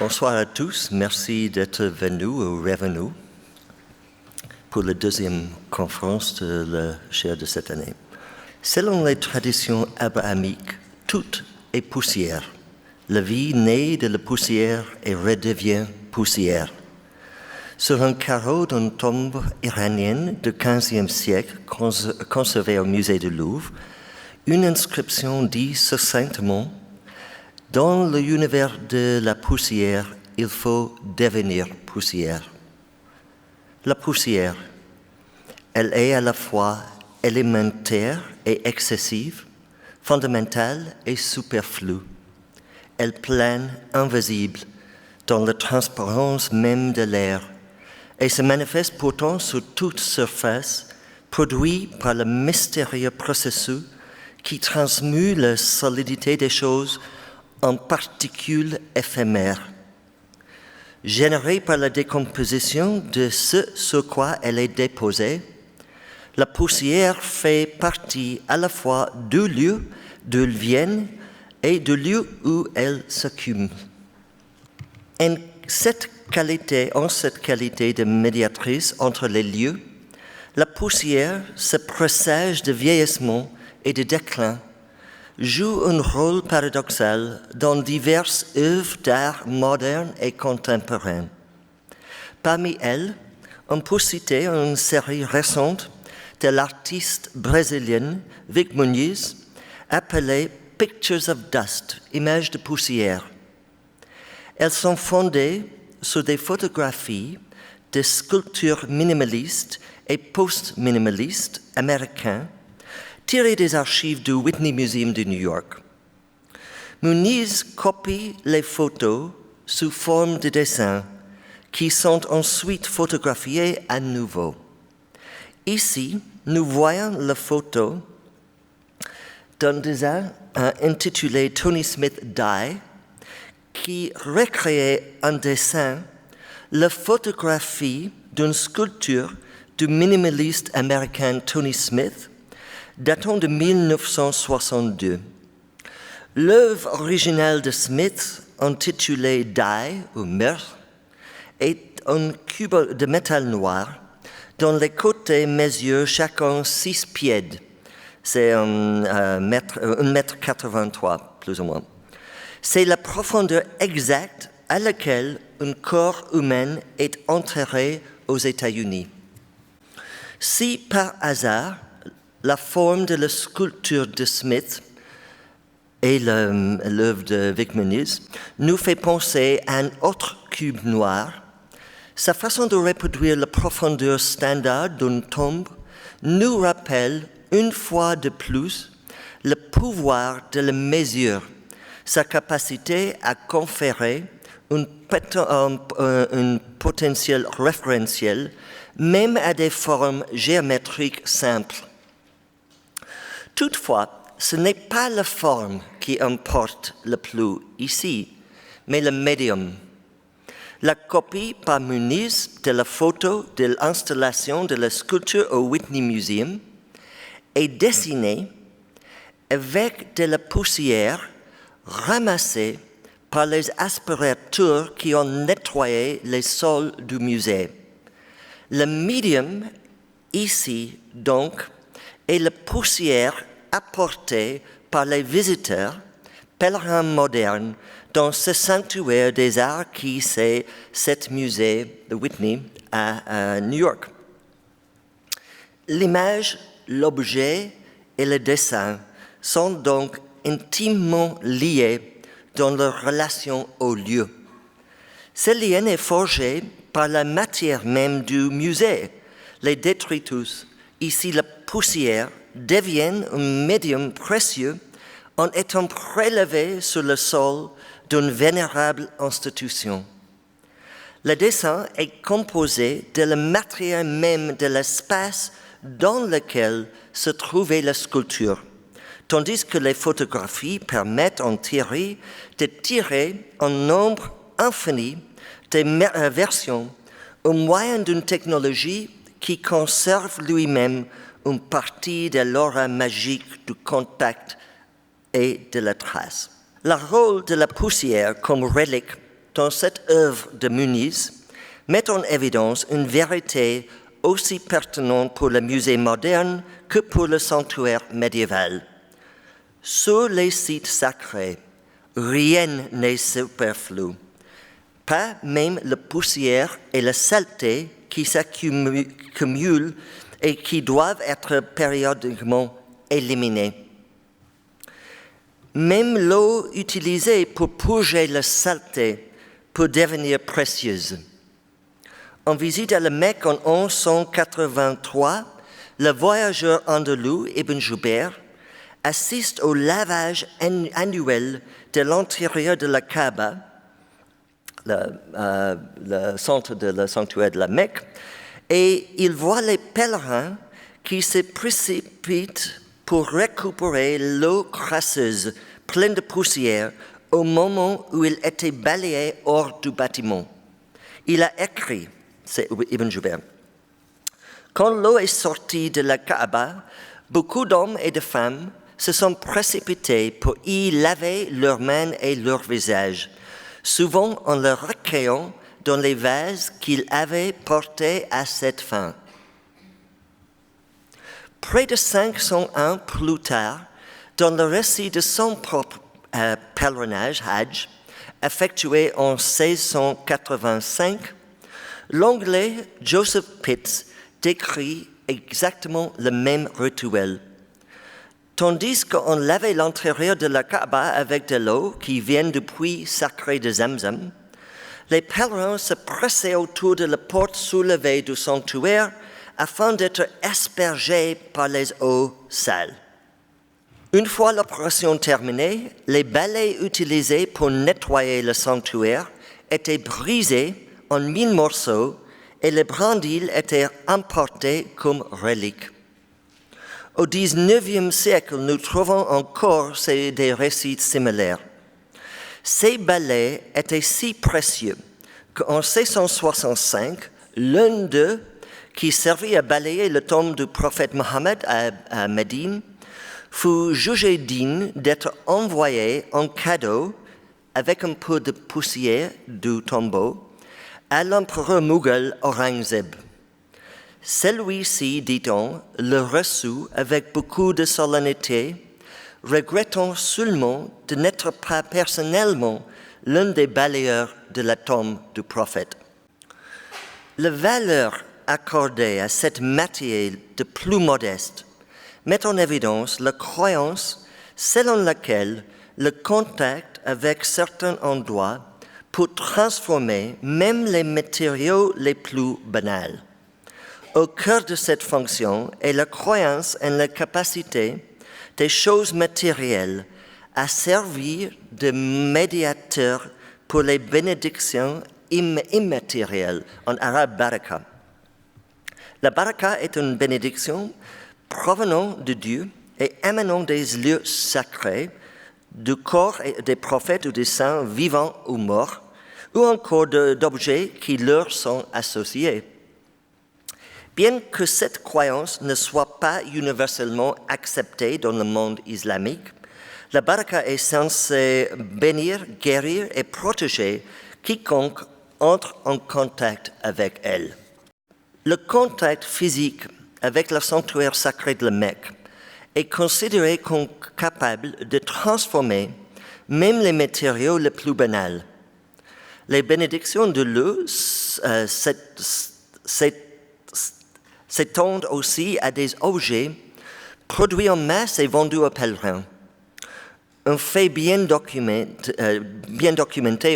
Bonsoir à tous, merci d'être venus ou revenus pour la deuxième conférence de la chaire de cette année. Selon les traditions abrahamiques, tout est poussière. La vie naît de la poussière et redevient poussière. Sur un carreau d'une tombe iranienne du XVe siècle, conservée au musée du Louvre, une inscription dit succinctement: dans l'univers de la poussière, il faut devenir poussière. La poussière, elle est à la fois élémentaire et excessive, fondamentale et superflue. Elle plane invisible dans la transparence même de l'air et se manifeste pourtant sur toute surface, produit par le mystérieux processus qui transmue la solidité des choses en particules éphémères. Générée par la décomposition de ce sur quoi elle est déposée, la poussière fait partie à la fois du lieu d'où elle vient et du lieu où elle s'accumule. En cette qualité de médiatrice entre les lieux, la poussière, ce présage de vieillissement et de déclin, joue un rôle paradoxal dans diverses œuvres d'art modernes et contemporaines. Parmi elles, on peut citer une série récente de l'artiste brésilienne Vic Muniz appelée « Pictures of Dust », images de poussière. Elles sont fondées sur des photographies de sculptures minimalistes et post-minimalistes américains tirées des archives du Whitney Museum de New York. Muniz copie les photos sous forme de dessins qui sont ensuite photographiés à nouveau. Ici, nous voyons la photo d'un design intitulé Tony Smith Die, qui recréait en dessin la photographie d'une sculpture du minimaliste américain Tony Smith, datant de 1962. L'œuvre originale de Smith, intitulée Die ou Meurtre, est un cube de métal noir dont les côtés mesurent chacun 6 pieds. C'est 1,83 m, plus ou moins. C'est la profondeur exacte à laquelle un corps humain est enterré aux États-Unis. Si par hasard, la forme de la sculpture de Smith et l'œuvre de Vic Muniz nous fait penser à un autre cube noir, sa façon de reproduire la profondeur standard d'une tombe nous rappelle une fois de plus le pouvoir de la mesure, sa capacité à conférer un potentiel référentiel même à des formes géométriques simples. Toutefois, ce n'est pas la forme qui importe le plus ici, mais le médium. La copie par Muniz de la photo de l'installation de la sculpture au Whitney Museum est dessinée avec de la poussière ramassée par les aspirateurs qui ont nettoyé les sols du musée. Le médium, ici donc, est la poussière apportée par les visiteurs, pèlerins modernes, dans ce sanctuaire des arts qui c'est cet musée de Whitney à New York. L'image, l'objet et le dessin sont donc intimement liés dans leur relation au lieu. Ce lien est forgé par la matière même du musée, les détritus. Ici, la poussière devient un médium précieux en étant prélevé sur le sol d'une vénérable institution. Le dessin est composé de la matière même de l'espace dans lequel se trouvait la sculpture, tandis que les photographies permettent en théorie de tirer un nombre infini de versions au moyen d'une technologie qui conserve lui-même une partie de l'aura magique du contact et de la trace. Le rôle de la poussière comme relique dans cette œuvre de Muniz met en évidence une vérité aussi pertinente pour le musée moderne que pour le sanctuaire médiéval. Sur les sites sacrés, rien n'est superflu, pas même la poussière et la saleté qui s'accumulent et qui doivent être périodiquement éliminées. Même l'eau utilisée pour purger la saleté peut devenir précieuse. En visite à la Mecque en 1183, le voyageur andalou Ibn Jubayr assiste au lavage annuel de l'intérieur de la Kaaba, le centre de le sanctuaire de la Mecque, et il voit les pèlerins qui se précipitent pour récupérer l'eau crasseuse, pleine de poussière, au moment où il était balayé hors du bâtiment. Il a écrit, c'est Ibn Jubayr, « Quand l'eau est sortie de la Kaaba, beaucoup d'hommes et de femmes se sont précipités pour y laver leurs mains et leurs visages, souvent en le recueillant dans les vases qu'ils avaient portés à cette fin. Près de 500 ans plus tard, dans le récit de son propre pèlerinage, Hajj, effectué en 1685, l'anglais Joseph Pitts décrit exactement le même rituel. Tandis qu'on lavait l'intérieur de la Kaaba avec de l'eau qui vient du puits sacré de Zamzam, les pèlerins se pressaient autour de la porte soulevée du sanctuaire afin d'être aspergés par les eaux sales. Une fois l'opération terminée, les balais utilisés pour nettoyer le sanctuaire étaient brisés en 1000 morceaux et les brindilles étaient emportées comme reliques. Au XIXe siècle, nous trouvons encore des récits similaires. Ces balais étaient si précieux qu'en 1665, l'un d'eux, qui servit à balayer le tombe du prophète Mohammed à Médine, fut jugé digne d'être envoyé en cadeau avec un peu de poussière du tombeau à l'empereur moghol Aurangzeb. Celui-ci, dit-on, le reçut avec beaucoup de solennité, regrettant seulement de n'être pas personnellement l'un des balayeurs de la tombe du prophète. La valeur accordée à cette matière de plus modeste met en évidence la croyance selon laquelle le contact avec certains endroits peut transformer même les matériaux les plus banals. Au cœur de cette fonction est la croyance en la capacité des choses matérielles à servir de médiateur pour les bénédictions immatérielles, en arabe baraka. La baraka est une bénédiction provenant de Dieu et émanant des lieux sacrés, du corps des prophètes ou des saints vivants ou morts, ou encore d'objets qui leur sont associés. Bien que cette croyance ne soit pas universellement acceptée dans le monde islamique, la baraka est censée bénir, guérir et protéger quiconque entre en contact avec elle. Le contact physique avec le sanctuaire sacré de la Mecque est considéré comme capable de transformer même les matériaux les plus banals. Les bénédictions de l'eau s'étendent aussi à des objets produits en masse et vendus aux pèlerins. Un fait bien documenté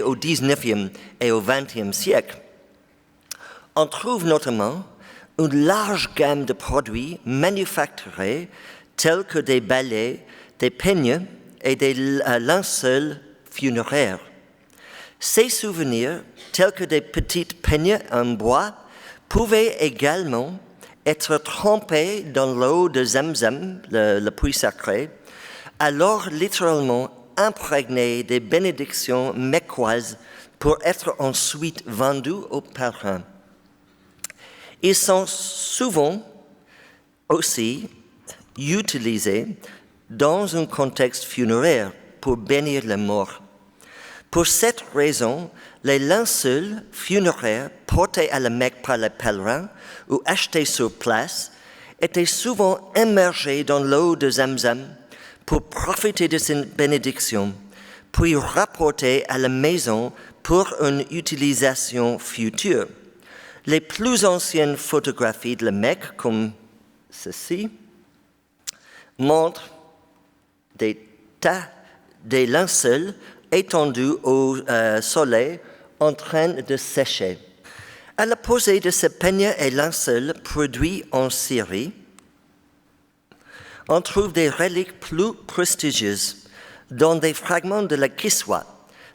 au XIXe et au XXe siècle. On trouve notamment une large gamme de produits manufacturés tels que des balais, des peignes et des linceuls funéraires. Ces souvenirs, tels que des petites peignes en bois, pouvaient également être trempés dans l'eau de Zamzam, le puits sacré, alors littéralement imprégnés des bénédictions mecquoises pour être ensuite vendus aux pèlerins. Ils sont souvent aussi utilisés dans un contexte funéraire pour bénir les morts. Pour cette raison, les linceuls funéraires portés à la Mecque par les pèlerins ou achetés sur place étaient souvent immergés dans l'eau de Zamzam pour profiter de cette bénédiction, puis rapportés à la maison pour une utilisation future. Les plus anciennes photographies de la Mecque, comme ceci, montrent des tas de linceuls étendus au soleil en train de sécher. À l'opposé de ces peignets et linceuls produits en Syrie, on trouve des reliques plus prestigieuses dans des fragments de la kiswa,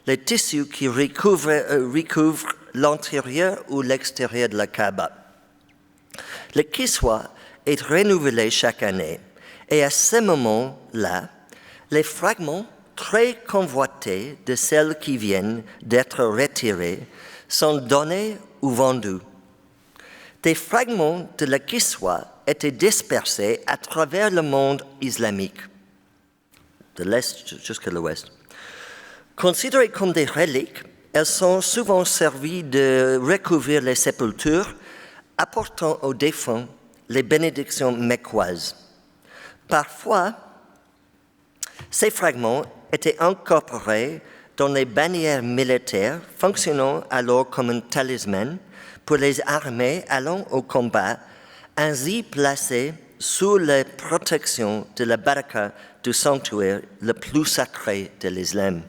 les tissus qui recouvrent l'intérieur ou l'extérieur de la Kaaba. Le kiswa est renouvelé chaque année et à ce moment-là, les fragments très convoités de celles qui viennent d'être retirées sont donnés ou vendus. Des fragments de la kiswa étaient dispersés à travers le monde islamique, de l'Est jusqu'à l'Ouest. Considérées comme des reliques, elles sont souvent servies de recouvrir les sépultures, apportant aux défunts les bénédictions mecquoises. Parfois, ces fragments étaient incorporés dans les bannières militaires, fonctionnant alors comme un talisman pour les armées allant au combat, ainsi placés sous la protection de la baraka du sanctuaire le plus sacré de l'islam.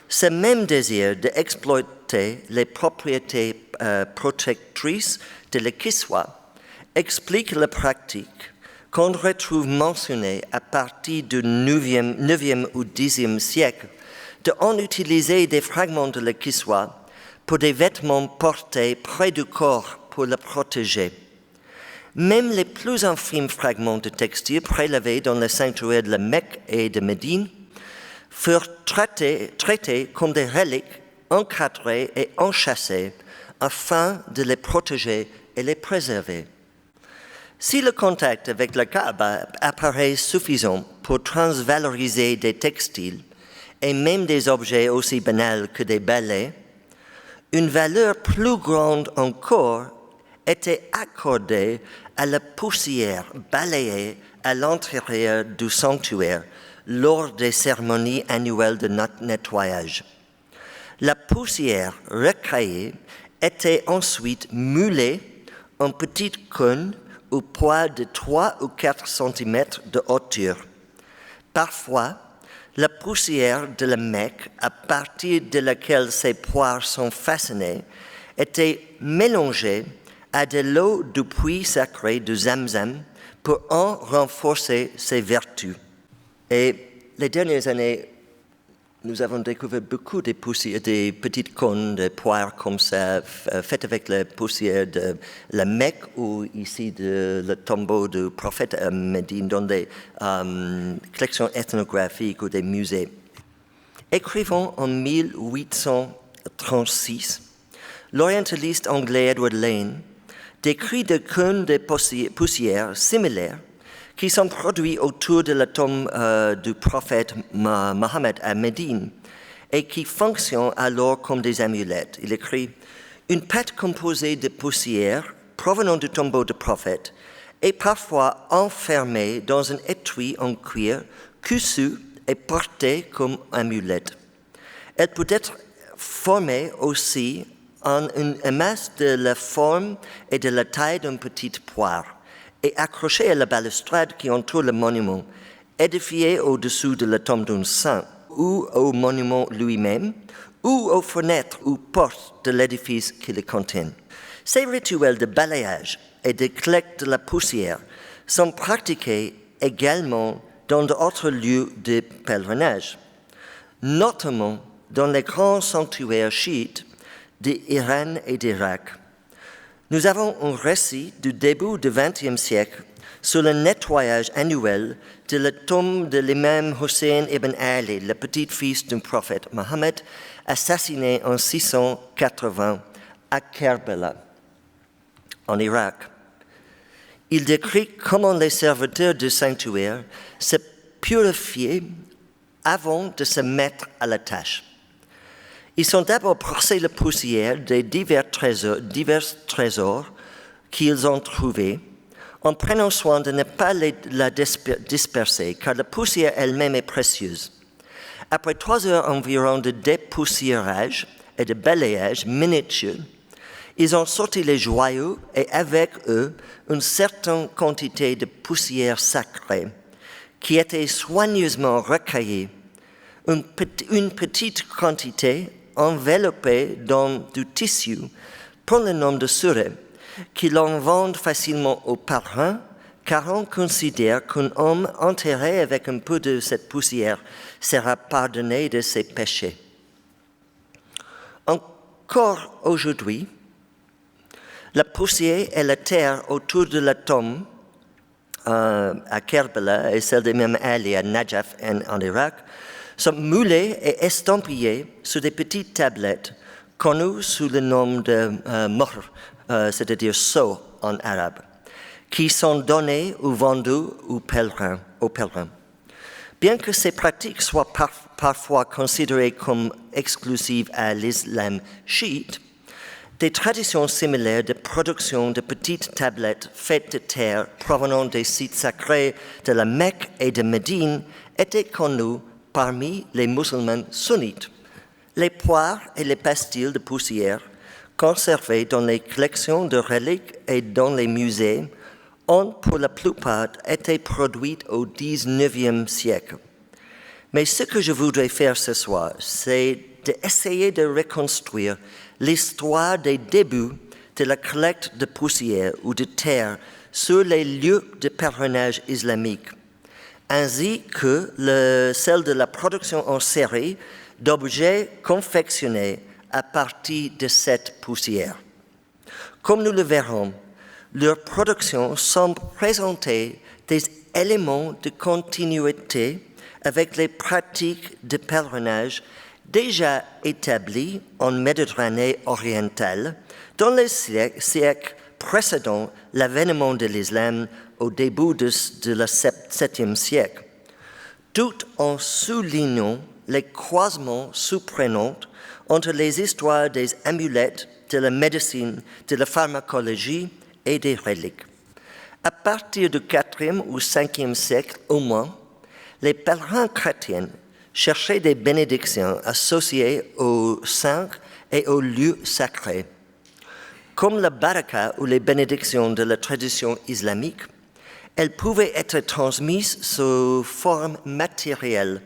Ce même désir d'exploiter les propriétés protectrices de la kiswa explique la pratique qu'on retrouve mentionnée à partir du 9e ou 10e siècle d'en utiliser des fragments de la kiswa pour des vêtements portés près du corps pour le protéger. Même les plus infimes fragments de textile prélevés dans les sanctuaires de la Mecque et de Médine furent traités comme des reliques encadrées et enchâssées afin de les protéger et les préserver. Si le contact avec la Kaaba apparaît suffisant pour transvaloriser des textiles et même des objets aussi banals que des balais, une valeur plus grande encore était accordée à la poussière balayée à l'intérieur du sanctuaire lors des cérémonies annuelles de nettoyage. La poussière recueillie était ensuite moulée en petites cônes au poids de 3 ou 4 cm de hauteur. Parfois, la poussière de la Mecque, à partir de laquelle ces poires sont façonnées, était mélangée à de l'eau du puits sacré de Zamzam pour en renforcer ses vertus. Et les dernières années, nous avons découvert beaucoup de poussières, des petites cônes de poires comme ça, faites avec la poussière de la Mecque ou ici le tombeau du prophète à Médine dans des collections ethnographiques ou des musées. Écrivant en 1836, l'orientaliste anglais Edward Lane décrit des cônes de poussière similaires qui sont produits autour de la tombe du prophète Mohammed à Médine et qui fonctionnent alors comme des amulettes. Il écrit « Une pâte composée de poussière provenant du tombeau du prophète est parfois enfermée dans un étui en cuir cousu et portée comme amulette. Elle peut être formée aussi en une masse de la forme et de la taille d'une petite poire et accrochée à la balustrade qui entoure le monument, édifié au-dessous de la tombe d'un saint, ou au monument lui-même, ou aux fenêtres ou portes de l'édifice qui le contient. Ces rituels de balayage et de collecte de la poussière sont pratiqués également dans d'autres lieux de pèlerinage, notamment dans les grands sanctuaires chiites d'Iran et d'Irak. Nous avons un récit du début du XXe siècle sur le nettoyage annuel de la tombe de l'imam Hussein ibn Ali, le petit-fils du prophète Mohammed, assassiné en 680 à Kerbala, en Irak. Il décrit comment les serviteurs du sanctuaire se purifiaient avant de se mettre à la tâche. Ils sont d'abord brossés la poussière des divers trésors qu'ils ont trouvés, en prenant soin de ne pas la disperser, car la poussière elle-même est précieuse. Après 3 heures environ de dépoussiérage et de balayage minutieux, ils ont sorti les joyaux et avec eux une certaine quantité de poussière sacrée qui était soigneusement recueillie, une petite quantité enveloppée dans du tissu prend le nom de mesurer, qui l'on vend facilement aux pèlerins, car on considère qu'un homme enterré avec un peu de cette poussière sera pardonné de ses péchés. Encore aujourd'hui, la poussière et la terre autour de la tombe à Kerbala et celle des mêmes allées à Najaf en Irak sont moulées et estampillées sur des petites tablettes connues sous le nom de mohr, c'est-à-dire sceaux en arabe, qui sont données ou vendues aux pèlerins. Bien que ces pratiques soient parfois considérées comme exclusives à l'islam chiite, des traditions similaires de production de petites tablettes faites de terre provenant des sites sacrés de la Mecque et de Médine étaient connues parmi les musulmans sunnites. Les poires et les pastilles de poussière conservées dans les collections de reliques et dans les musées ont pour la plupart été produites au XIXe siècle. Mais ce que je voudrais faire ce soir, c'est d'essayer de reconstruire l'histoire des débuts de la collecte de poussière ou de terre sur les lieux de pèlerinage islamique, ainsi que celle de la production en série d'objets confectionnés à partir de cette poussière. Comme nous le verrons, leur production semble présenter des éléments de continuité avec les pratiques de pèlerinage déjà établies en Méditerranée orientale dans les siècles précédant l'avènement de l'islam au début de le 7e siècle, tout en soulignant les croisements surprenants entre les histoires des amulettes, de la médecine, de la pharmacologie et des reliques. À partir du 4e ou 5e siècle au moins, les pèlerins chrétiens cherchaient des bénédictions associées aux saints et aux lieux sacrés. Comme la baraka ou les bénédictions de la tradition islamique, elles pouvaient être transmises sous forme matérielle,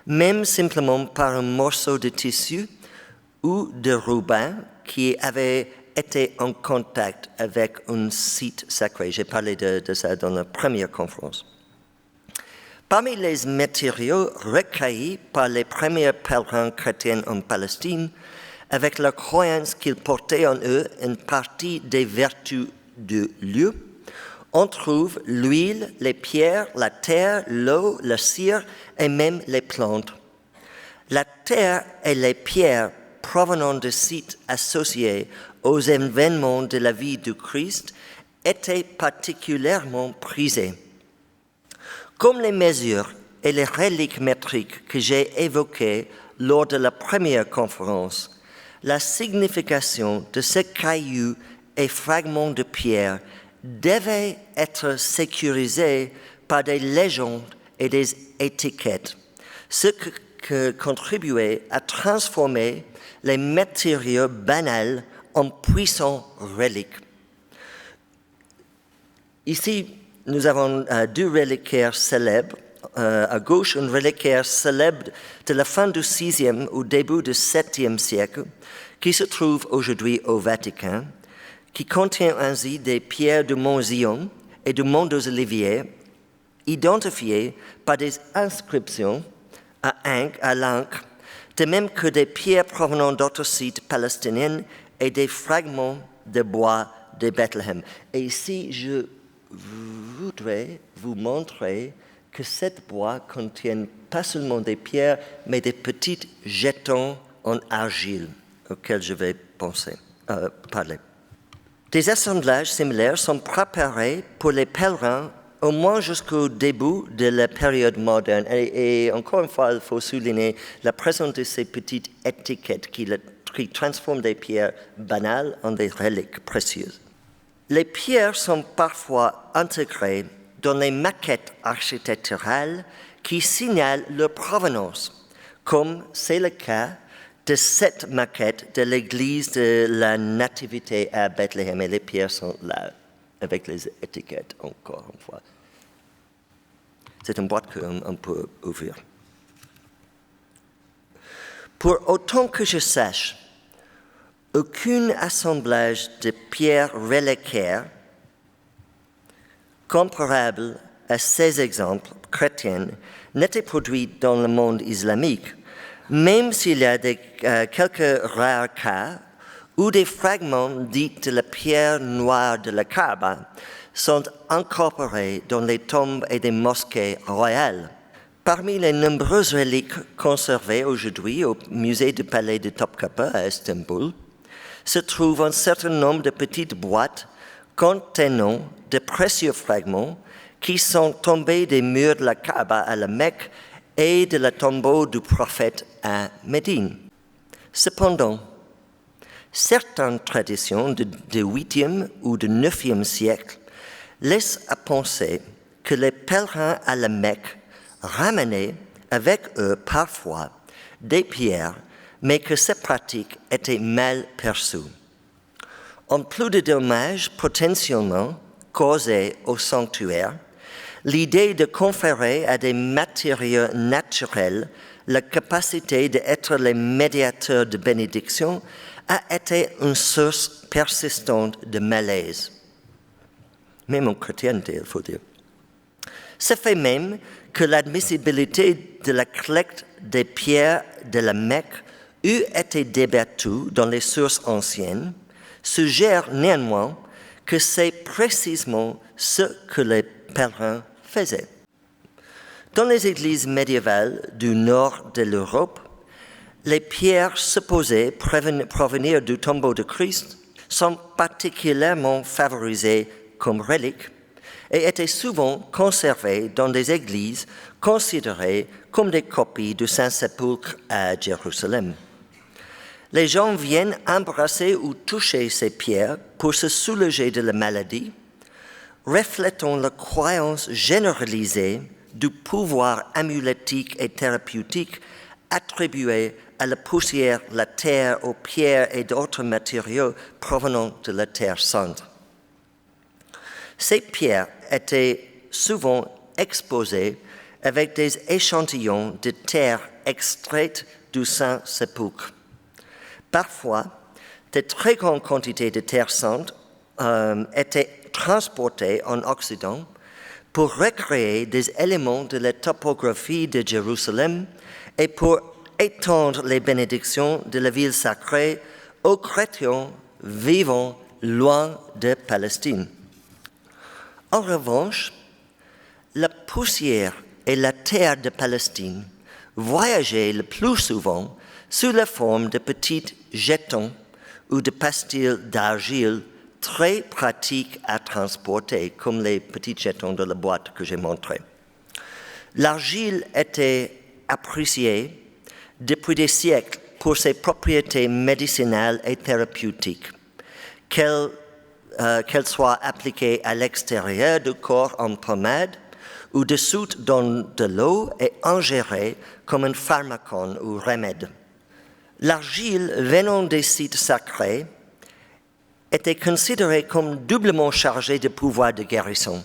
même simplement par un morceau de tissu ou de ruban qui avait été en contact avec un site sacré. J'ai parlé de ça dans la première conférence. Parmi les matériaux recueillis par les premiers pèlerins chrétiens en Palestine, avec la croyance qu'ils portaient en eux une partie des vertus du lieu, on trouve l'huile, les pierres, la terre, l'eau, la cire et même les plantes. La terre et les pierres provenant de sites associés aux événements de la vie du Christ étaient particulièrement prisées. Comme les mesures et les reliques métriques que j'ai évoquées lors de la première conférence, la signification de ces cailloux et fragments de pierre devait être sécurisée par des légendes et des étiquettes, ce qui contribuait à transformer les matériaux banals en puissants reliques. Ici, nous avons 2 reliquaires célèbres. À gauche, un reliquaire célèbre de la fin du 6e au début du 7e siècle, qui se trouve aujourd'hui au Vatican, qui contient ainsi des pierres du mont Zion et du mont des Oliviers, identifiées par des inscriptions à l'encre, de même que des pierres provenant d'autres sites palestiniens et des fragments de bois de Bethléem. Et ici, je voudrais vous montrer que cette bois contient pas seulement des pierres, mais des petits jetons en argile auxquels je vais parler. Des assemblages similaires sont préparés pour les pèlerins au moins jusqu'au début de la période moderne. Et encore une fois, il faut souligner la présence de ces petites étiquettes qui transforment des pierres banales en des reliques précieuses. Les pierres sont parfois intégrées dans les maquettes architecturales qui signalent leur provenance, comme c'est le cas de cette maquette de l'église de la Nativité à Bethléem. Et les pierres sont là, avec les étiquettes, encore une fois. C'est une boîte qu'on peut ouvrir. Pour autant que je sache, aucun assemblage de pierres reliquaires comparable à ces exemples chrétiens n'était produit dans le monde islamique, même s'il y a quelques rares cas où des fragments dits de la pierre noire de la Kaaba sont incorporés dans les tombes et des mosquées royales. Parmi les nombreuses reliques conservées aujourd'hui au musée du palais de Topkapı à Istanbul, se trouve un certain nombre de petites boîtes contenant de précieux fragments qui sont tombés des murs de la Kaaba à la Mecque et de la tombeau du prophète à Médine. Cependant, certaines traditions du 8e ou du 9e siècle laissent à penser que les pèlerins à la Mecque ramenaient avec eux parfois des pierres, mais que cette pratique était mal perçue. En plus de dommages potentiellement causés au sanctuaire, l'idée de conférer à des matériaux naturels la capacité d'être les médiateurs de bénédiction a été une source persistante de malaise. Même en chrétienté, il faut dire. Ce fait même que l'admissibilité de la collecte des pierres de la Mecque eût été débattue dans les sources anciennes, suggère néanmoins que c'est précisément ce que les pèlerins faisaient. Dans les églises médiévales du nord de l'Europe, les pierres supposées provenir du tombeau de Christ sont particulièrement favorisées comme reliques et étaient souvent conservées dans des églises considérées comme des copies du Saint-Sépulcre à Jérusalem. Les gens viennent embrasser ou toucher ces pierres pour se soulager de la maladie, reflétant la croyance généralisée du pouvoir amulétique et thérapeutique attribué à la poussière, la terre, aux pierres et d'autres matériaux provenant de la Terre sainte. Ces pierres étaient souvent exposées avec des échantillons de terre extraites du Saint-Sépulcre. Parfois, de très grandes quantités de terre sainte étaient transportées en Occident pour recréer des éléments de la topographie de Jérusalem et pour étendre les bénédictions de la ville sacrée aux chrétiens vivant loin de Palestine. En revanche, la poussière et la terre de Palestine voyageaient le plus souvent sous la forme de petits jetons ou de pastilles d'argile très pratiques à transporter, comme les petits jetons de la boîte que j'ai montrée. L'argile était appréciée depuis des siècles pour ses propriétés médicinales et thérapeutiques, qu'elle soit appliquée à l'extérieur du corps en pommade ou dessous dans de l'eau et ingérée comme un pharmacon ou remède. L'argile venant des sites sacrés était considérée comme doublement chargée de pouvoir de guérison.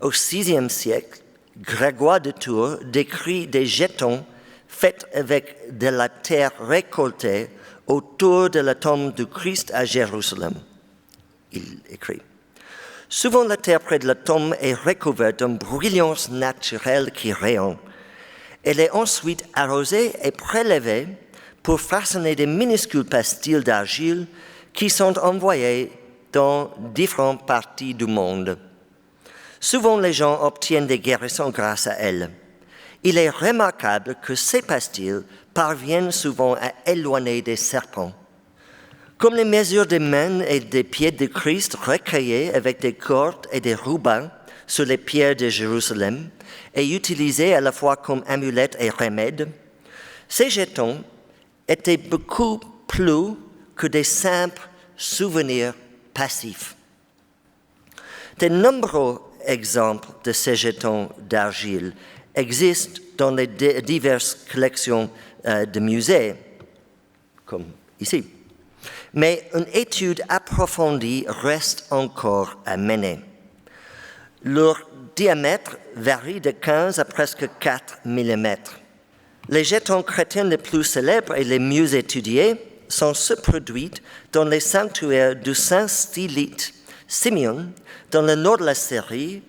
Au VIe siècle, Grégoire de Tours décrit des jetons faits avec de la terre récoltée autour de la tombe du Christ à Jérusalem. Il écrit « Souvent la terre près de la tombe est recouverte d'une brillance naturelle qui rayonne. Elle est ensuite arrosée et prélevée pour façonner des minuscules pastilles d'argile qui sont envoyées dans différentes parties du monde. Souvent, les gens obtiennent des guérisons grâce à elles. Il est remarquable que ces pastilles parviennent souvent à éloigner des serpents. Comme les mesures des mains et des pieds de Christ recueillies avec des cordes et des rubans sur les pierres de Jérusalem et utilisés à la fois comme amulettes et remèdes, ces jetons étaient beaucoup plus que des simples souvenirs passifs. De nombreux exemples de ces jetons d'argile existent dans les diverses collections de musées, comme ici. Mais une étude approfondie reste encore à mener. Leur diamètre varie de 15 à presque 4 mm. Les jetons chrétiens les plus célèbres et les mieux étudiés sont ceux produits dans les sanctuaires du saint stylite Simeon dans le nord de la Syrie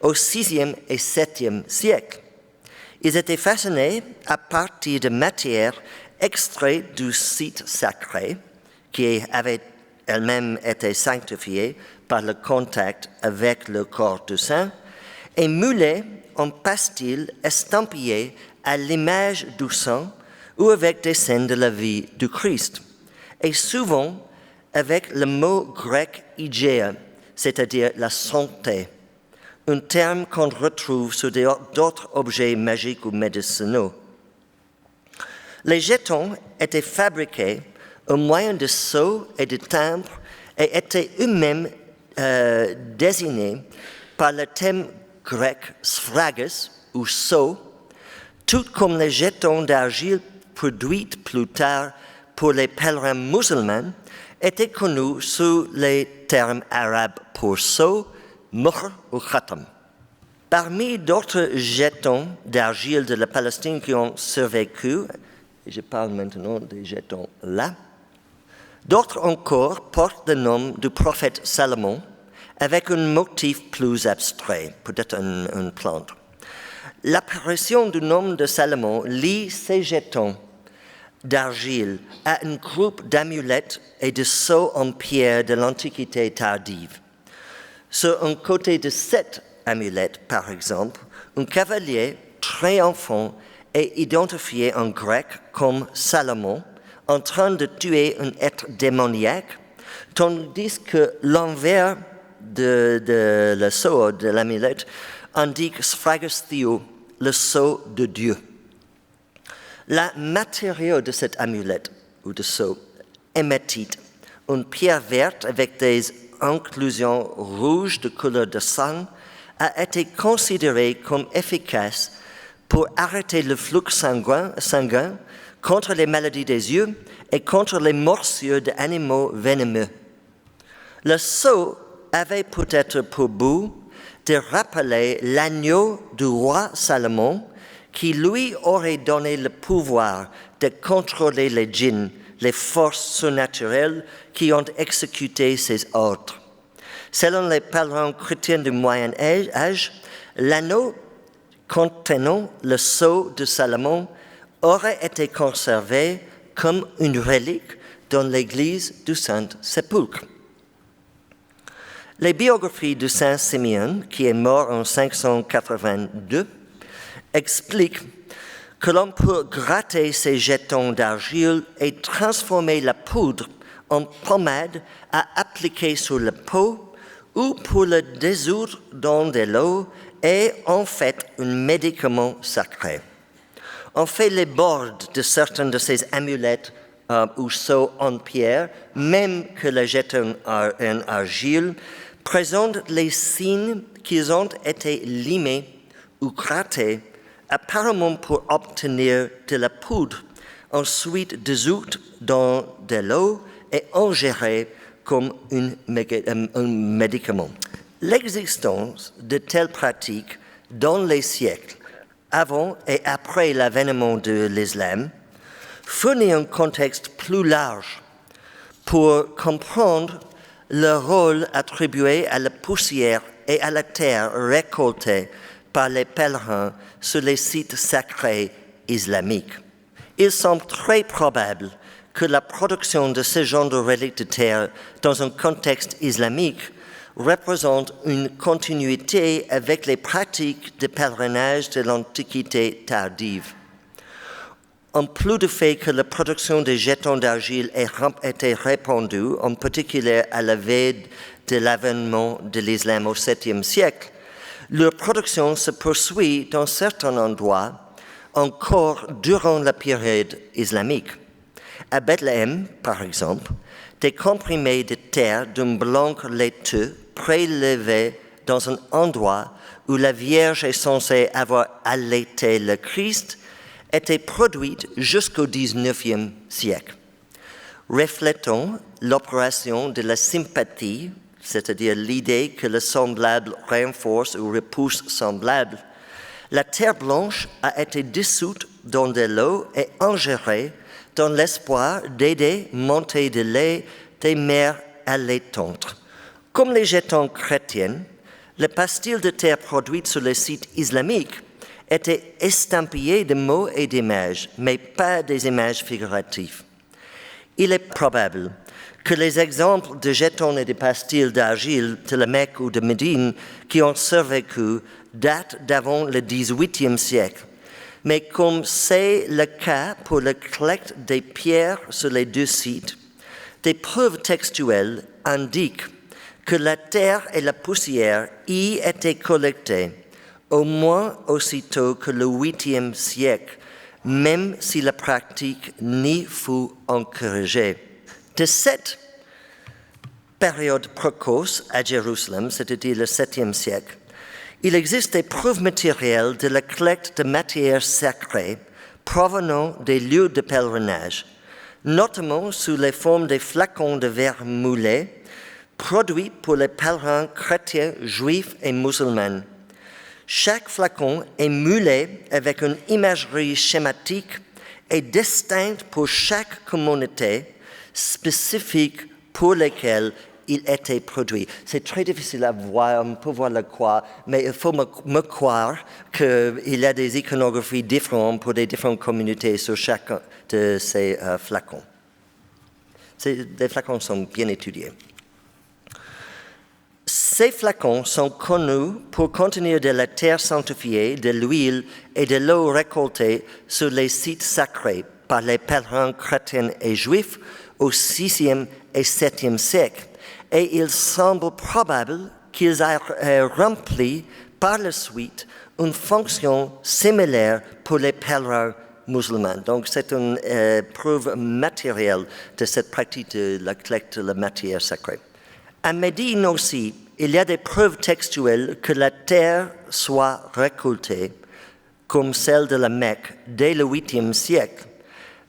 au VIe et VIIe siècle. Ils étaient façonnés à partir de matières extraites du site sacré qui avait elle-même été sanctifiée par le contact avec le corps du saint et moulés en pastil estampillé à l'image du sang ou avec des scènes de la vie du Christ, et souvent avec le mot grec ygéia, c'est-à-dire la santé, un terme qu'on retrouve sur d'autres objets magiques ou médicinaux. Les jetons étaient fabriqués au moyen de sceaux et de timbres et étaient eux-mêmes désignés par le thème grec sphragis ou sceau, tout comme les jetons d'argile produits plus tard pour les pèlerins musulmans étaient connus sous les termes arabes pour sceau, muhr ou khatam. Parmi d'autres jetons d'argile de la Palestine qui ont survécu, et je parle maintenant des jetons là, d'autres encore portent le nom du prophète Salomon avec un motif plus abstrait, peut-être une plante. L'apparition du nom de Salomon lie ces jetons d'argile à un groupe d'amulettes et de sceaux en pierre de l'Antiquité tardive. Sur un côté de cette amulette, par exemple, un cavalier triomphant est identifié en grec comme Salomon, en train de tuer un être démoniaque, tandis que l'envers de le sceau de l'amulette indique Sphragis Theo, le sceau de Dieu. Le matériau de cette amulette ou de sceau, hématite, une pierre verte avec des inclusions rouges de couleur de sang, a été considéré comme efficace pour arrêter le flux sanguin contre les maladies des yeux et contre les morsures d'animaux venimeux. Le sceau avait peut-être pour but de rappeler l'agneau du roi Salomon qui lui aurait donné le pouvoir de contrôler les djinns, les forces surnaturelles qui ont exécuté ses ordres. Selon les pèlerins chrétiens du Moyen Âge, l'anneau contenant le sceau de Salomon aurait été conservé comme une relique dans l'église du Saint-Sépulcre. Les biographies du Saint Simeon, qui est mort en 582, expliquent que l'on peut gratter ces jetons d'argile et transformer la poudre en pommade à appliquer sur la peau ou pour le dissoudre dans de l'eau et en fait un médicament sacré. On fait les bords de certaines de ces amulettes ou sceaux en pierre, même que les jetons en argile, présentent les signes qu'ils ont été limés ou grattés, apparemment pour obtenir de la poudre, ensuite dissoute dans de l'eau et ingérée comme un médicament. L'existence de telles pratiques dans les siècles avant et après l'avènement de l'islam fournit un contexte plus large pour comprendre le rôle attribué à la poussière et à la terre récoltée par les pèlerins sur les sites sacrés islamiques. Il semble très probable que la production de ce genre de reliques de terre dans un contexte islamique représente une continuité avec les pratiques de pèlerinage de l'Antiquité tardive. en plus du fait que la production des jetons d'argile était répandue, en particulier à la veille de l'avènement de l'islam au 7e siècle, leur production se poursuit dans certains endroits encore durant la période islamique. À Bethléem, par exemple, des comprimés de terre d'un blanc laiteux prélevés dans un endroit où la Vierge est censée avoir allaité le Christ étaient produites jusqu'au XIXe siècle, reflétant l'opération de la sympathie, c'est-à-dire l'idée que le semblable renforce ou repousse semblable. La terre blanche a été dissoute dans de l'eau et ingérée dans l'espoir d'aider montée de lait des mères allaitantes. Comme les jetons chrétiens, les pastilles de terre produites sur les sites islamiques étaient estampillées de mots et d'images, mais pas des images figuratives. Il est probable que les exemples de jetons et de pastilles d'argile de la Mecque ou de Médine qui ont survécu datent d'avant le XVIIIe siècle. Mais comme c'est le cas pour la collecte des pierres sur les deux sites, des preuves textuelles indiquent que la terre et la poussière y étaient collectées, au moins aussitôt que le 8e siècle, même si la pratique n'y fut encouragée. De cette période précoce à Jérusalem, c'est-à-dire le 7e siècle, il existe des preuves matérielles de la collecte de matières sacrées provenant des lieux de pèlerinage, notamment sous les formes des flacons de verre moulés, produits pour les pèlerins chrétiens, juifs et musulmans. Chaque flacon est moulé avec une imagerie schématique et distincte pour chaque communauté spécifique pour laquelle il était produit. C'est très difficile à voir, on peut voir la croix, mais il faut me croire qu'il y a des iconographies différentes pour les différentes communautés sur chacun de ces flacons. Les flacons sont bien étudiés. Ces flacons sont connus pour contenir de la terre sanctifiée, de l'huile et de l'eau récoltée sur les sites sacrés par les pèlerins chrétiens et juifs au 6e et 7e siècle. Et il semble probable qu'ils aient rempli par la suite une fonction similaire pour les pèlerins musulmans. Donc c'est une preuve matérielle de cette pratique de la collecte de la matière sacrée. À Médine aussi, il y a des preuves textuelles que la terre soit récoltée, comme celle de la Mecque, dès le 8e siècle,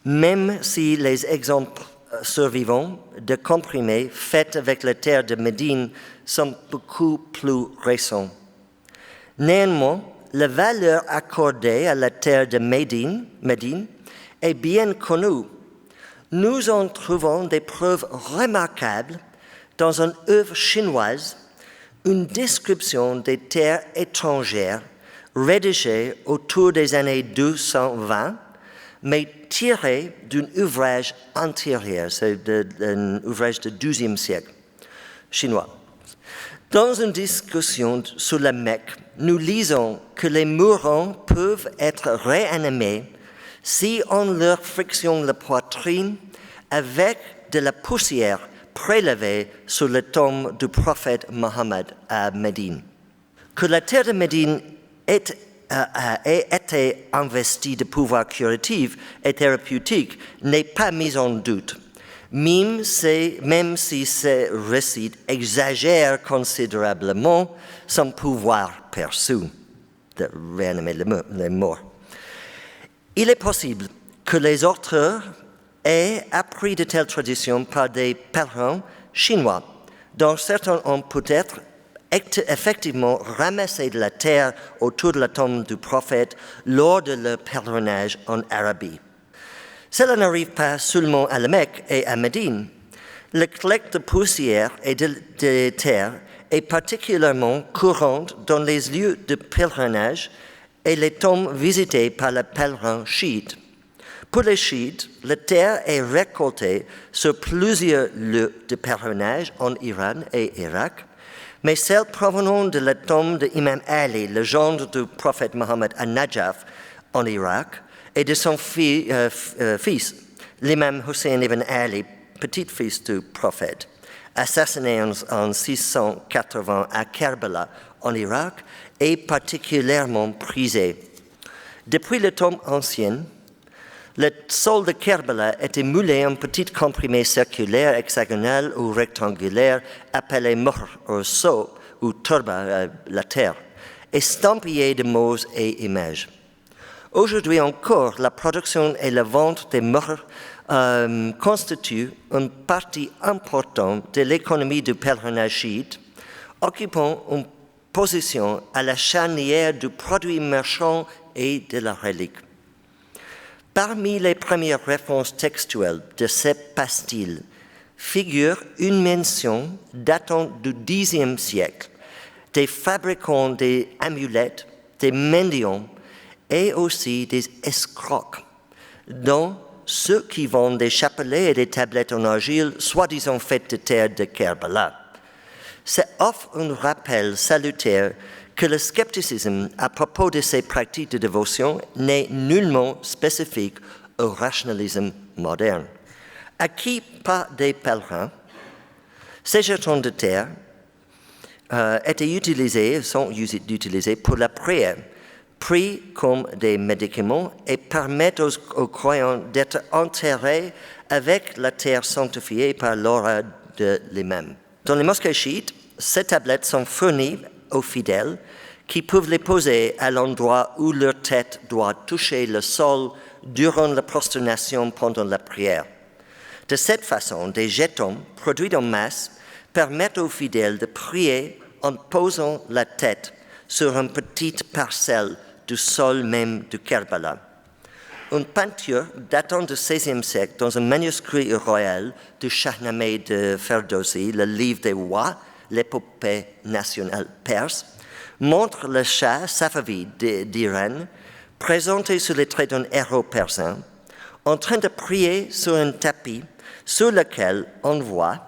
même si les exemples survivants de comprimés faits avec la terre de Médine sont beaucoup plus récents. Néanmoins, la valeur accordée à la terre de Médine est bien connue. Nous en trouvons des preuves remarquables dans une œuvre chinoise, une description des terres étrangères rédigée autour des années 220, mais tirée d'un ouvrage antérieur, c'est un ouvrage du XIIe siècle chinois. Dans une discussion sur la Mecque, nous lisons que les mourants peuvent être réanimés si on leur frictionne la poitrine avec de la poussière prélevée sur le tombe du prophète Mohammed à Médine. Que la terre de Médine ait été investie de pouvoirs curatifs et thérapeutiques n'est pas mis en doute, même si ces récits exagèrent considérablement son pouvoir perçu de réanimer les morts. Il est possible que les auteurs aient appris de telles traditions par des pèlerins chinois, dont certains ont peut-être effectivement ramassé de la terre autour de la tombe du prophète lors de leur pèlerinage en Arabie. Cela n'arrive pas seulement à la Mecque et à Médine. La collecte de poussière et de terre est particulièrement courante dans les lieux de pèlerinage et les tombes visitées par les pèlerins chiites. Pour les chiites, la terre est récoltée sur plusieurs lieux de pèlerinage en Iran et Irak, mais celle provenant de la tombe d'Imam Ali, le gendre du prophète Mohammed à Najaf, en Irak, et de son fils, l'imam Hussein ibn Ali, petit-fils du prophète, assassiné en 680 à Kerbala, en Irak, est particulièrement prisé. Depuis le temps ancien, le sol de Kerbala était moulé en petits comprimés circulaires, hexagonales ou rectangulaires, appelés mohr ou seau, ou turba, la terre, estampillés de mots et images. Aujourd'hui encore, la production et la vente des mohr constituent une partie importante de l'économie du pèlerinage chiite, occupant une position à la charnière du produit marchand et de la relique. Parmi les premières références textuelles de ces pastilles figure une mention datant du Xe siècle des fabricants des amulettes, des mendiants et aussi des escrocs, dont ceux qui vendent des chapelets et des tablettes en argile, soi-disant faites de terre de Kerbala. Ça offre un rappel salutaire que le scepticisme à propos de ces pratiques de dévotion n'est nullement spécifique au rationalisme moderne. Acquis par des pèlerins, ces jetons de terre sont utilisés pour la prière, pris comme des médicaments et permettent aux croyants d'être enterrés avec la terre sanctifiée par l'aura de l'imam. Dans les mosquées chiites, ces tablettes sont fournies aux fidèles qui peuvent les poser à l'endroit où leur tête doit toucher le sol durant la prosternation pendant la prière. De cette façon, des jetons produits en masse permettent aux fidèles de prier en posant la tête sur une petite parcelle du sol même de Kerbala. Une peinture datant du XVIe siècle dans un manuscrit royal du Shahnameh de Ferdowsi, le livre des rois, l'épopée nationale perse, montre le Shah Safavid d'Iran, présenté sous les traits d'un héros persan, en train de prier sur un tapis sur lequel on voit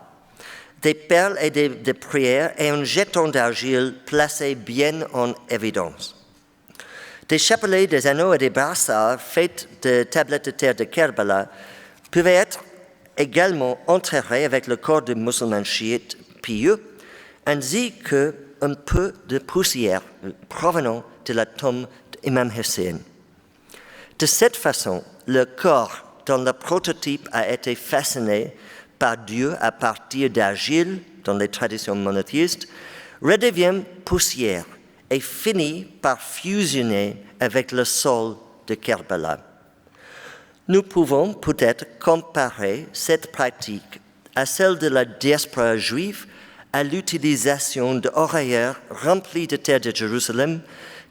des perles et des prières et un jeton d'argile placé bien en évidence. Des chapelets, des anneaux et des brassards faits de tablettes de terre de Kerbala pouvaient être également enterrés avec le corps du musulman chiite pieux, ainsi qu'un peu de poussière provenant de la tombe d'Imam Hussein. De cette façon, le corps dont le prototype a été façonné par Dieu à partir d'argile, dans les traditions monothéistes, redevient poussière et finit par fusionner avec le sol de Kerbala. Nous pouvons peut-être comparer cette pratique à celle de la diaspora juive à l'utilisation d'oreillers remplis de terre de Jérusalem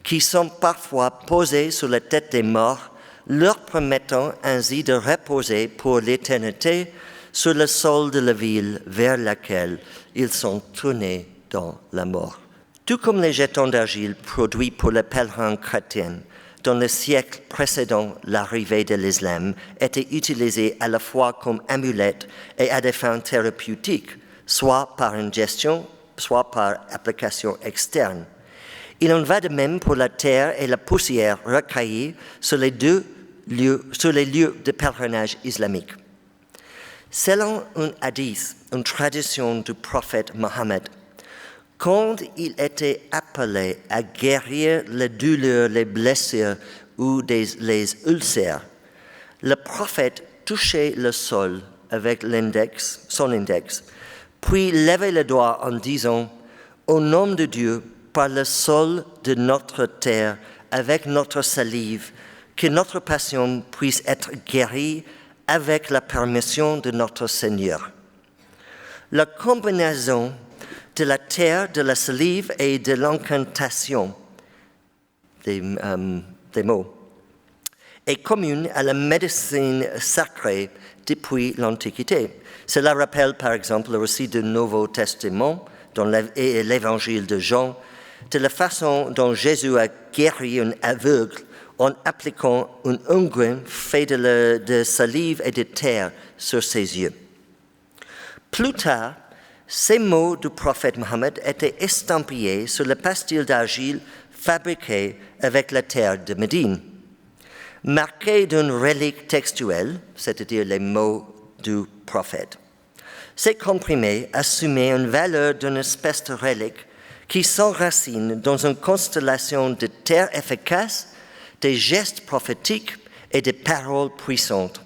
qui sont parfois posés sur la tête des morts, leur permettant ainsi de reposer pour l'éternité sur le sol de la ville vers laquelle ils sont tournés dans la mort. Tout comme les jetons d'argile produits pour les pèlerins chrétiens dans le siècle précédent l'arrivée de l'islam étaient utilisés à la fois comme amulettes et à des fins thérapeutiques, soit par ingestion, soit par application externe. Il en va de même pour la terre et la poussière recueillies sur les lieux de pèlerinage islamique. Selon un hadith, une tradition du prophète Mohammed, quand il était appelé à guérir les douleurs, les blessures ou les ulcères, le prophète touchait le sol avec son index, puis levait le doigt en disant « Au nom de Dieu, par le sol de notre terre, avec notre salive, que notre passion puisse être guérie avec la permission de notre Seigneur. » La combinaison de la terre, de la salive et de l'incantation des mots est commune à la médecine sacrée depuis l'Antiquité. Cela rappelle par exemple le récit du Nouveau Testament dans l'Évangile de Jean, de la façon dont Jésus a guéri un aveugle en appliquant un onguent fait de salive et de terre sur ses yeux. Plus tard, ces mots du prophète Mohammed étaient estampillés sur le pastil d'argile fabriqué avec la terre de Médine. marqués d'une relique textuelle, c'est-à-dire les mots du prophète. Ces comprimés assumaient une valeur d'une espèce de relique qui s'enracine dans une constellation de terres efficaces, des gestes prophétiques et des paroles puissantes.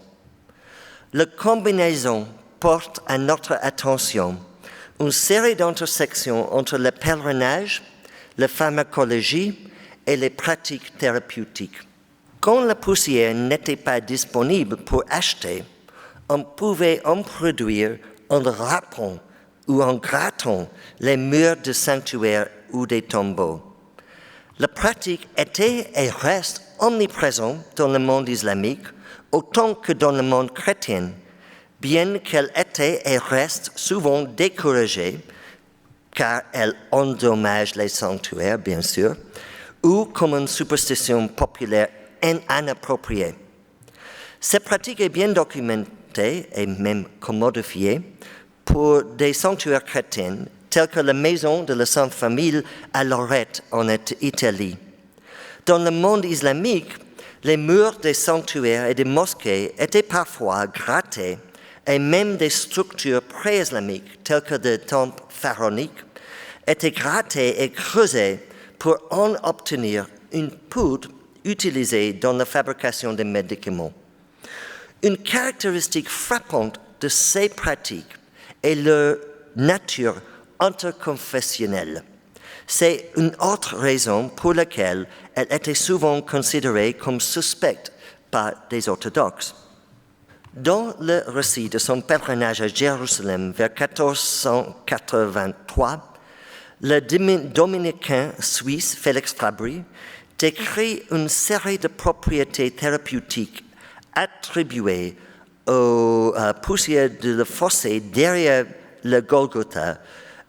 La combinaison porte à notre attention une série d'intersections entre le pèlerinage, la pharmacologie et les pratiques thérapeutiques. Quand la poussière n'était pas disponible pour acheter, on pouvait en produire en râpant ou en grattant les murs de sanctuaires ou des tombeaux. La pratique était et reste omniprésente dans le monde islamique autant que dans le monde chrétien, bien qu'elle était et reste souvent découragée, car elle endommage les sanctuaires, bien sûr, ou comme une superstition populaire inappropriée. Cette pratique est bien documentée et même commodifiée pour des sanctuaires chrétiens tels que la maison de la Sainte Famille à Lorette en Italie. Dans le monde islamique, les murs des sanctuaires et des mosquées étaient parfois grattés et même des structures pré-islamiques telles que des temples pharaoniques étaient grattés et creusés pour en obtenir une poudre utilisée dans la fabrication des médicaments. Une caractéristique frappante de ces pratiques est leur nature interconfessionnelle. C'est une autre raison pour laquelle elle était souvent considérée comme suspecte par des orthodoxes. Dans le récit de son pèlerinage à Jérusalem vers 1483, le dominicain suisse Félix Fabry décrit une série de propriétés thérapeutiques attribuées aux poussières de la fossé derrière le Golgotha,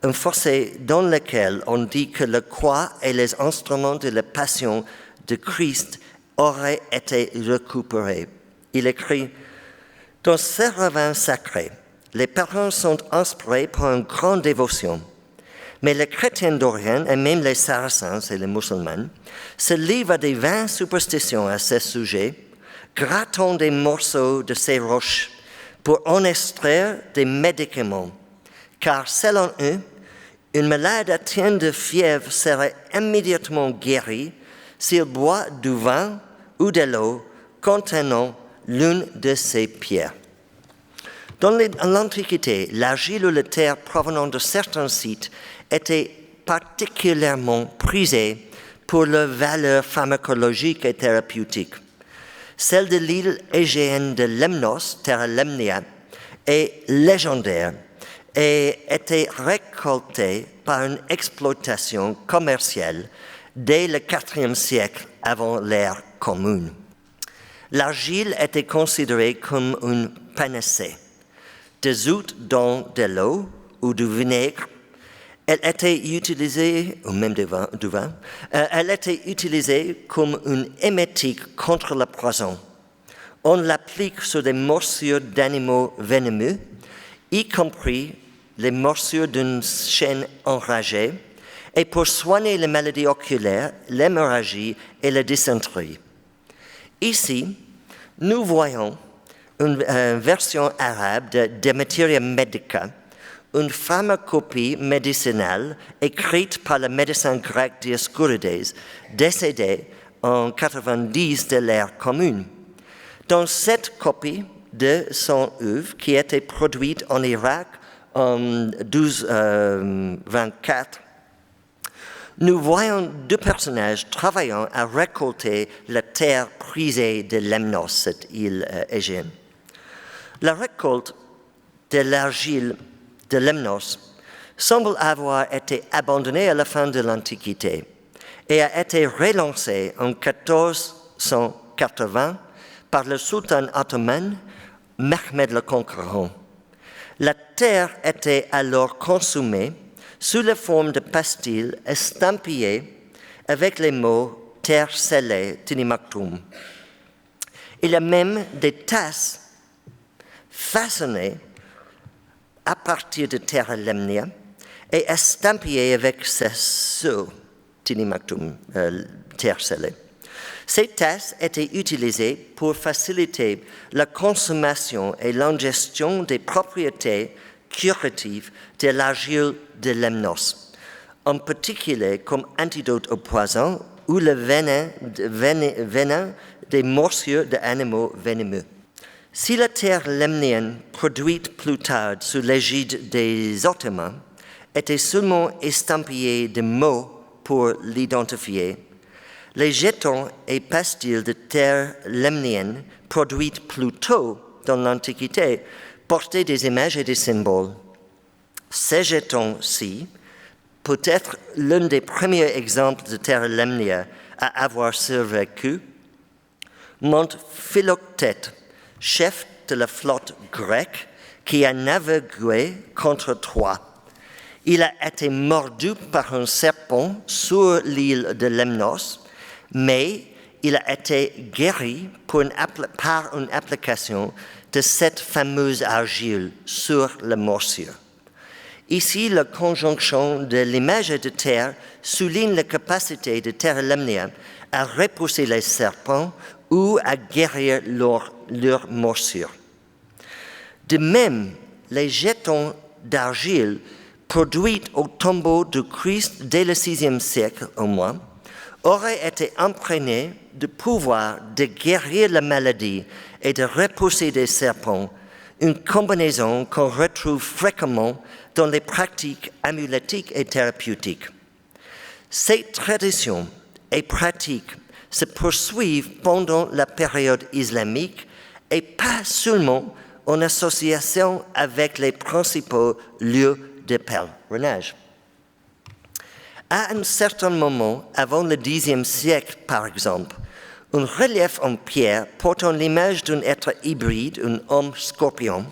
un fossé dans lequel on dit que la croix et les instruments de la passion de Christ auraient été récupérés. Il écrit « Dans ces ravins sacrés, les pèlerins sont inspirés par une grande dévotion. Mais les chrétiens d'Orient, et même les Sarrasins et les musulmans, se livrent à des vaines superstitions à ce sujet, grattant des morceaux de ces roches pour en extraire des médicaments, car selon eux, une malade atteint de fièvre serait immédiatement guéri s'il boit du vin ou de l'eau contenant l'une de ces pierres. Dans l'Antiquité, l'argile ou la terre provenant de certains sites était particulièrement prisée pour leur valeur pharmacologique et thérapeutique. Celle de l'île égéenne de Lemnos, terre Lemnia, est légendaire et était récoltée par une exploitation commerciale dès le IVe siècle avant l'ère commune. L'argile était considérée comme une panacée. Dissoute dans de l'eau ou du vinaigre, elle était utilisée, ou même du vin, elle était utilisée comme une émétique contre le poison. On l'applique sur des morsures d'animaux venimeux, y compris les morsures d'une chienne enragée, et pour soigner les maladies oculaires, l'hémorragie et la dysenterie. Ici, nous voyons une version arabe de Materia Medica, une pharmacopée médicinale écrite par le médecin grec Dioscurides, décédé en 90 de l'ère commune. Dans cette copie de son œuvre, qui a été produite en Irak en 1224, nous voyons deux personnages travaillant à récolter la terre prisée de Lemnos, cette île égéenne. La récolte de l'argile de Lemnos semble avoir été abandonnée à la fin de l'Antiquité et a été relancée en 1480 par le sultan ottoman Mehmed le Conquérant. La terre était alors consommée sous la forme de pastilles estampillées avec les mots « terre scellée, tini maktoum ». Il y a même des tasses façonnées à partir de terre lemnia et estampillées avec ce sceau, tini maktoum, terre scellée. Ces tasses étaient utilisées pour faciliter la consommation et l'ingestion des propriétés curatives de l'argile de lemnos, en particulier comme antidote au poison ou le venin des morsures d'animaux venimeux. Si la terre lemnienne, produite plus tard sous l'égide des Ottomans, était seulement estampillée de mots pour l'identifier, les jetons et pastilles de terre lemnienne, produites plus tôt dans l'Antiquité, portaient des images et des symboles. Ces jetons-ci, peut-être l'un des premiers exemples de terre lemnienne à avoir survécu, montre Philoctète, chef de la flotte grecque qui a navigué contre Troie. Il a été mordu par un serpent sur l'île de Lemnos, mais il a été guéri par une application de cette fameuse argile sur la morsure. Ici, la conjonction de l'image de terre souligne la capacité de terre lemnienne à repousser les serpents ou à guérir leur morsure. De même, les jetons d'argile produits au tombeau du Christ dès le VIe siècle au moins, auraient été imprégnés du pouvoir de guérir la maladie et de repousser des serpents, une combinaison qu'on retrouve fréquemment dans les pratiques amulétiques et thérapeutiques. Ces traditions et pratiques se poursuivent pendant la période islamique et pas seulement en association avec les principaux lieux de pèlerinage. À un certain moment, avant le Xe siècle par exemple, un relief en pierre portant l'image d'un être hybride, un homme scorpion,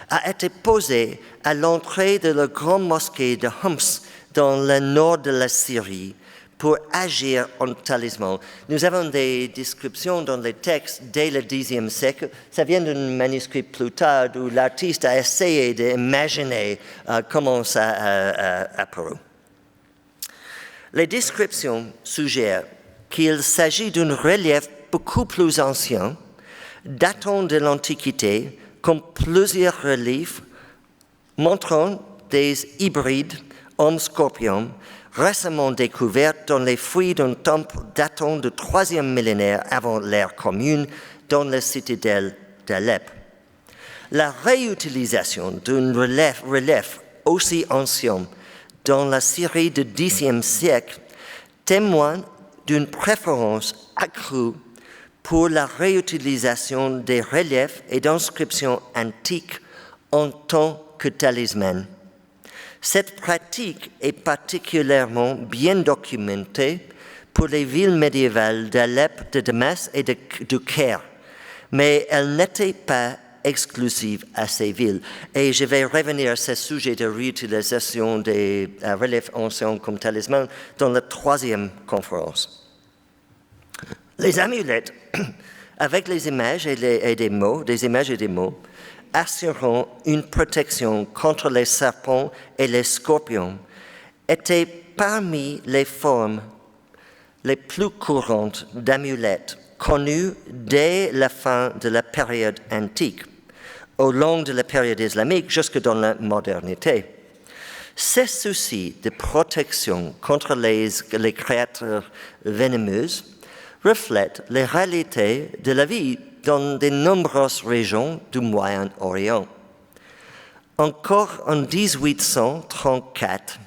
a été posé à l'entrée de la grande mosquée de Homs dans le nord de la Syrie pour agir en talisman. Nous avons des descriptions dans les textes dès le Xe siècle. Ça vient d'un manuscrit plus tard où l'artiste a essayé d'imaginer comment ça a apparu. Les descriptions suggèrent qu'il s'agit d'un relief beaucoup plus ancien, datant de l'Antiquité, comme plusieurs reliefs montrant des hybrides hommes-scorpions récemment découverts dans les fouilles d'un temple datant du 3e millénaire avant l'ère commune dans la citadelle d'Alep. La réutilisation d'un relief aussi ancien dans la Syrie du Xe siècle témoigne d'une préférence accrue pour la réutilisation des reliefs et d'inscriptions antiques en tant que talisman. Cette pratique est particulièrement bien documentée pour les villes médiévales d'Alep, de Damas et du Caire, mais elle n'était pas exclusive à ces villes. Et je vais revenir à ce sujet de réutilisation des reliefs anciens comme talisman dans la 3e conférence. Les amulettes, avec les images et des mots, des images et des mots, assurant une protection contre les serpents et les scorpions, étaient parmi les formes les plus courantes d'amulettes connues dès la fin de la période antique, au long de la période islamique jusque dans la modernité. Ces soucis de protection contre les créatures venimeuses reflètent les réalités de la vie dans de nombreuses régions du Moyen-Orient. Encore en 1834,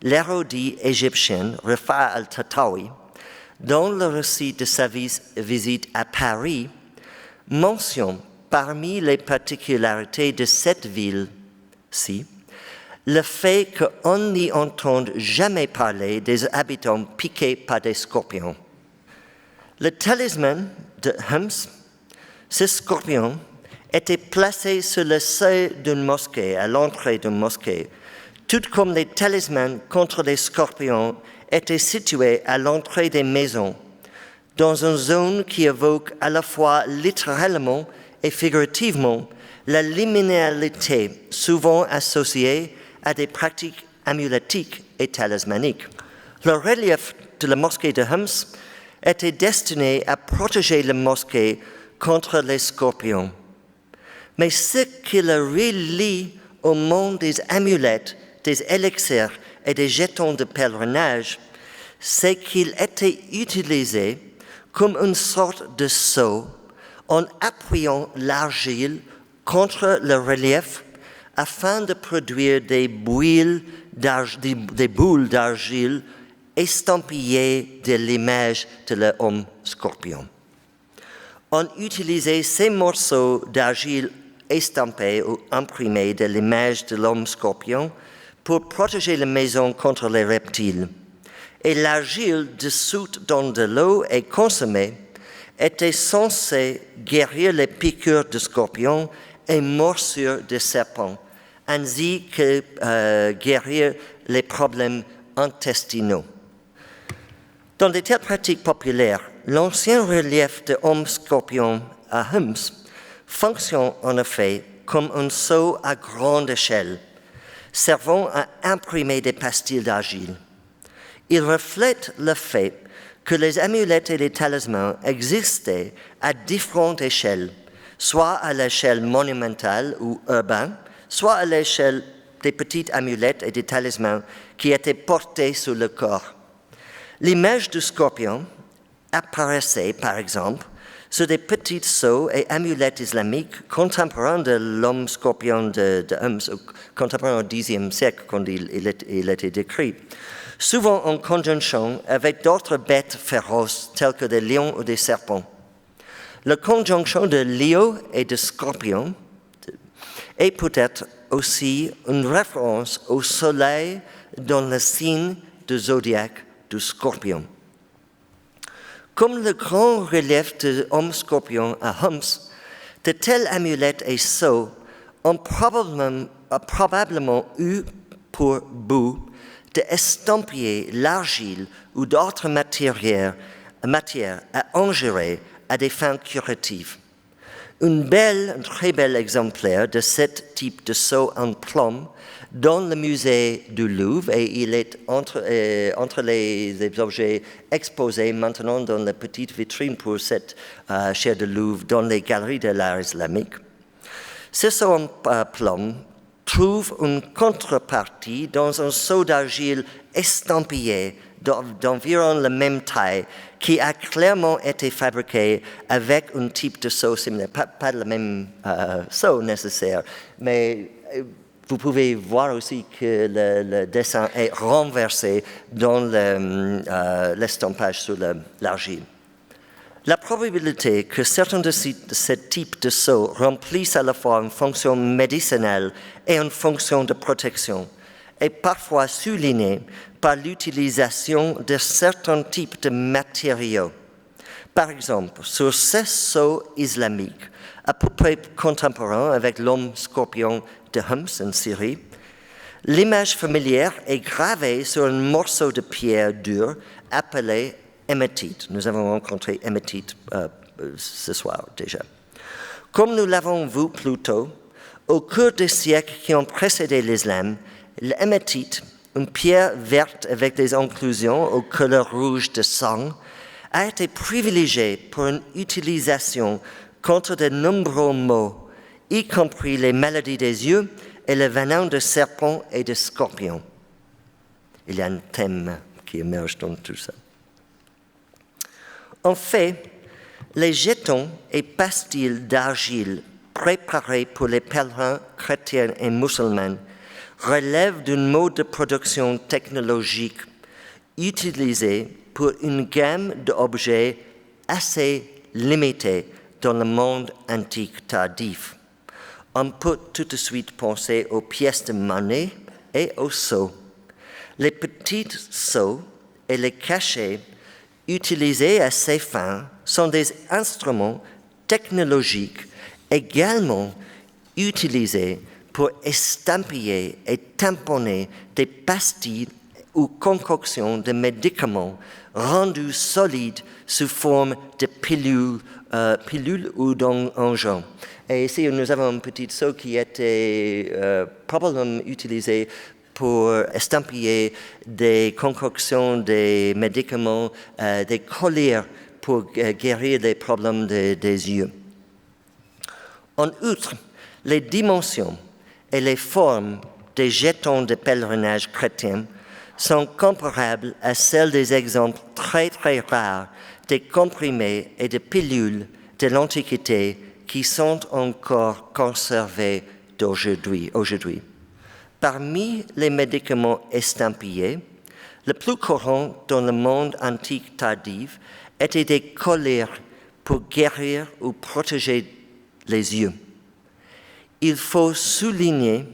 l'érudit égyptien Rifa al-Tatawi, dans le récit de sa visite à Paris, mentionne parmi les particularités de cette ville-ci le fait qu'on n'y entende jamais parler des habitants piqués par des scorpions. Le talisman de Homs, ce scorpion, était placé sur le seuil d'une mosquée, à l'entrée d'une mosquée, tout comme les talismans contre les scorpions étaient situés à l'entrée des maisons, dans une zone qui évoque à la fois littéralement et figurativement la liminalité souvent associée à des pratiques amulétiques et talismaniques. Le relief de la mosquée de Homs était destiné à protéger la mosquée contre les scorpions. Mais ce qui le relie au monde des amulettes, des élixirs et des jetons de pèlerinage, c'est qu'il était utilisé comme une sorte de sceau en appuyant l'argile contre le relief afin de produire des boules d'argile estampillées de l'image de l'homme scorpion. On utilisait ces morceaux d'argile estampés ou imprimés de l'image de l'homme scorpion pour protéger la maison contre les reptiles. Et l'argile dissoute dans de l'eau et consommée était censée guérir les piqûres de scorpions et morsures de serpents, ainsi que guérir les problèmes intestinaux. Dans de telles pratiques populaires, l'ancien relief de homme scorpion à Homs fonctionne en effet comme un sceau à grande échelle, servant à imprimer des pastilles d'argile. Il reflète le fait que les amulettes et les talismans existaient à différentes échelles, soit à l'échelle monumentale ou urbaine, soit à l'échelle des petites amulettes et des talismans qui étaient portés sur le corps. L'image du scorpion apparaissait, par exemple, sur des petits sceaux et amulettes islamiques contemporains de l'homme scorpion de Homs, contemporains au Xe siècle quand il était décrit, souvent en conjonction avec d'autres bêtes féroces telles que des lions ou des serpents. La conjonction de lieu et de scorpion est peut-être aussi une référence au soleil dans le signe du zodiaque du scorpion. Comme le grand relief de homme scorpion à Homs, de telles amulettes et sceaux ont probablement eu pour but d'estampiller l'argile ou d'autres matières à ingérer à des fins curatives. Un très bel exemplaire de ce type de sceau en plomb dans le musée du Louvre, et il est entre les objets exposés maintenant dans la petite vitrine pour cette chaire du Louvre dans les galeries de l'art islamique. Ce sceau en plomb trouve une contrepartie dans un seau d'argile estampillé d'environ la même taille qui a clairement été fabriqué avec un type de seau similaire, pas le même seau nécessaire, mais vous pouvez voir aussi que le dessin est renversé dans l'estampage sur l'argile. La probabilité que certains de ce type de seaux remplissent à la fois une fonction médicinale et une fonction de protection est parfois soulignée par l'utilisation de certains types de matériaux. Par exemple, sur ces sceaux islamiques, à peu près contemporains avec l'homme scorpion de Homs en Syrie, l'image familière est gravée sur un morceau de pierre dure appelé hématite. Nous avons rencontré hématite ce soir déjà. Comme nous l'avons vu plus tôt, au cours des siècles qui ont précédé l'islam, l'hématite, une pierre verte avec des inclusions aux couleurs rouges de sang, a été privilégiée pour une utilisation contre de nombreux maux, y compris les maladies des yeux et le venin de serpents et de scorpions. Il y a un thème qui émerge dans tout ça. En fait, les jetons et pastilles d'argile préparés pour les pèlerins chrétiens et musulmans relèvent d'un mode de production technologique utilisé pour une gamme d'objets assez limitée dans le monde antique tardif. On peut tout de suite penser aux pièces de monnaie et aux sceaux. Les petits sceaux et les cachets utilisés à ces fins sont des instruments technologiques également utilisés pour estampiller et tamponner des pastilles ou concoctions de médicaments rendus solides sous forme de pilules ou d'engins. Et ici, nous avons un petit seau qui était probablement utilisé pour estampiller des concoctions, des médicaments, des colliers pour guérir les problèmes des yeux. En outre, les dimensions et les formes des jetons de pèlerinage chrétiens sont comparables à celles des exemples très très rares des comprimés et de pilules de l'Antiquité qui sont encore conservés aujourd'hui. Parmi les médicaments estampillés, le plus courant dans le monde antique tardif étaient des colliers pour guérir ou protéger les yeux. Il faut souligner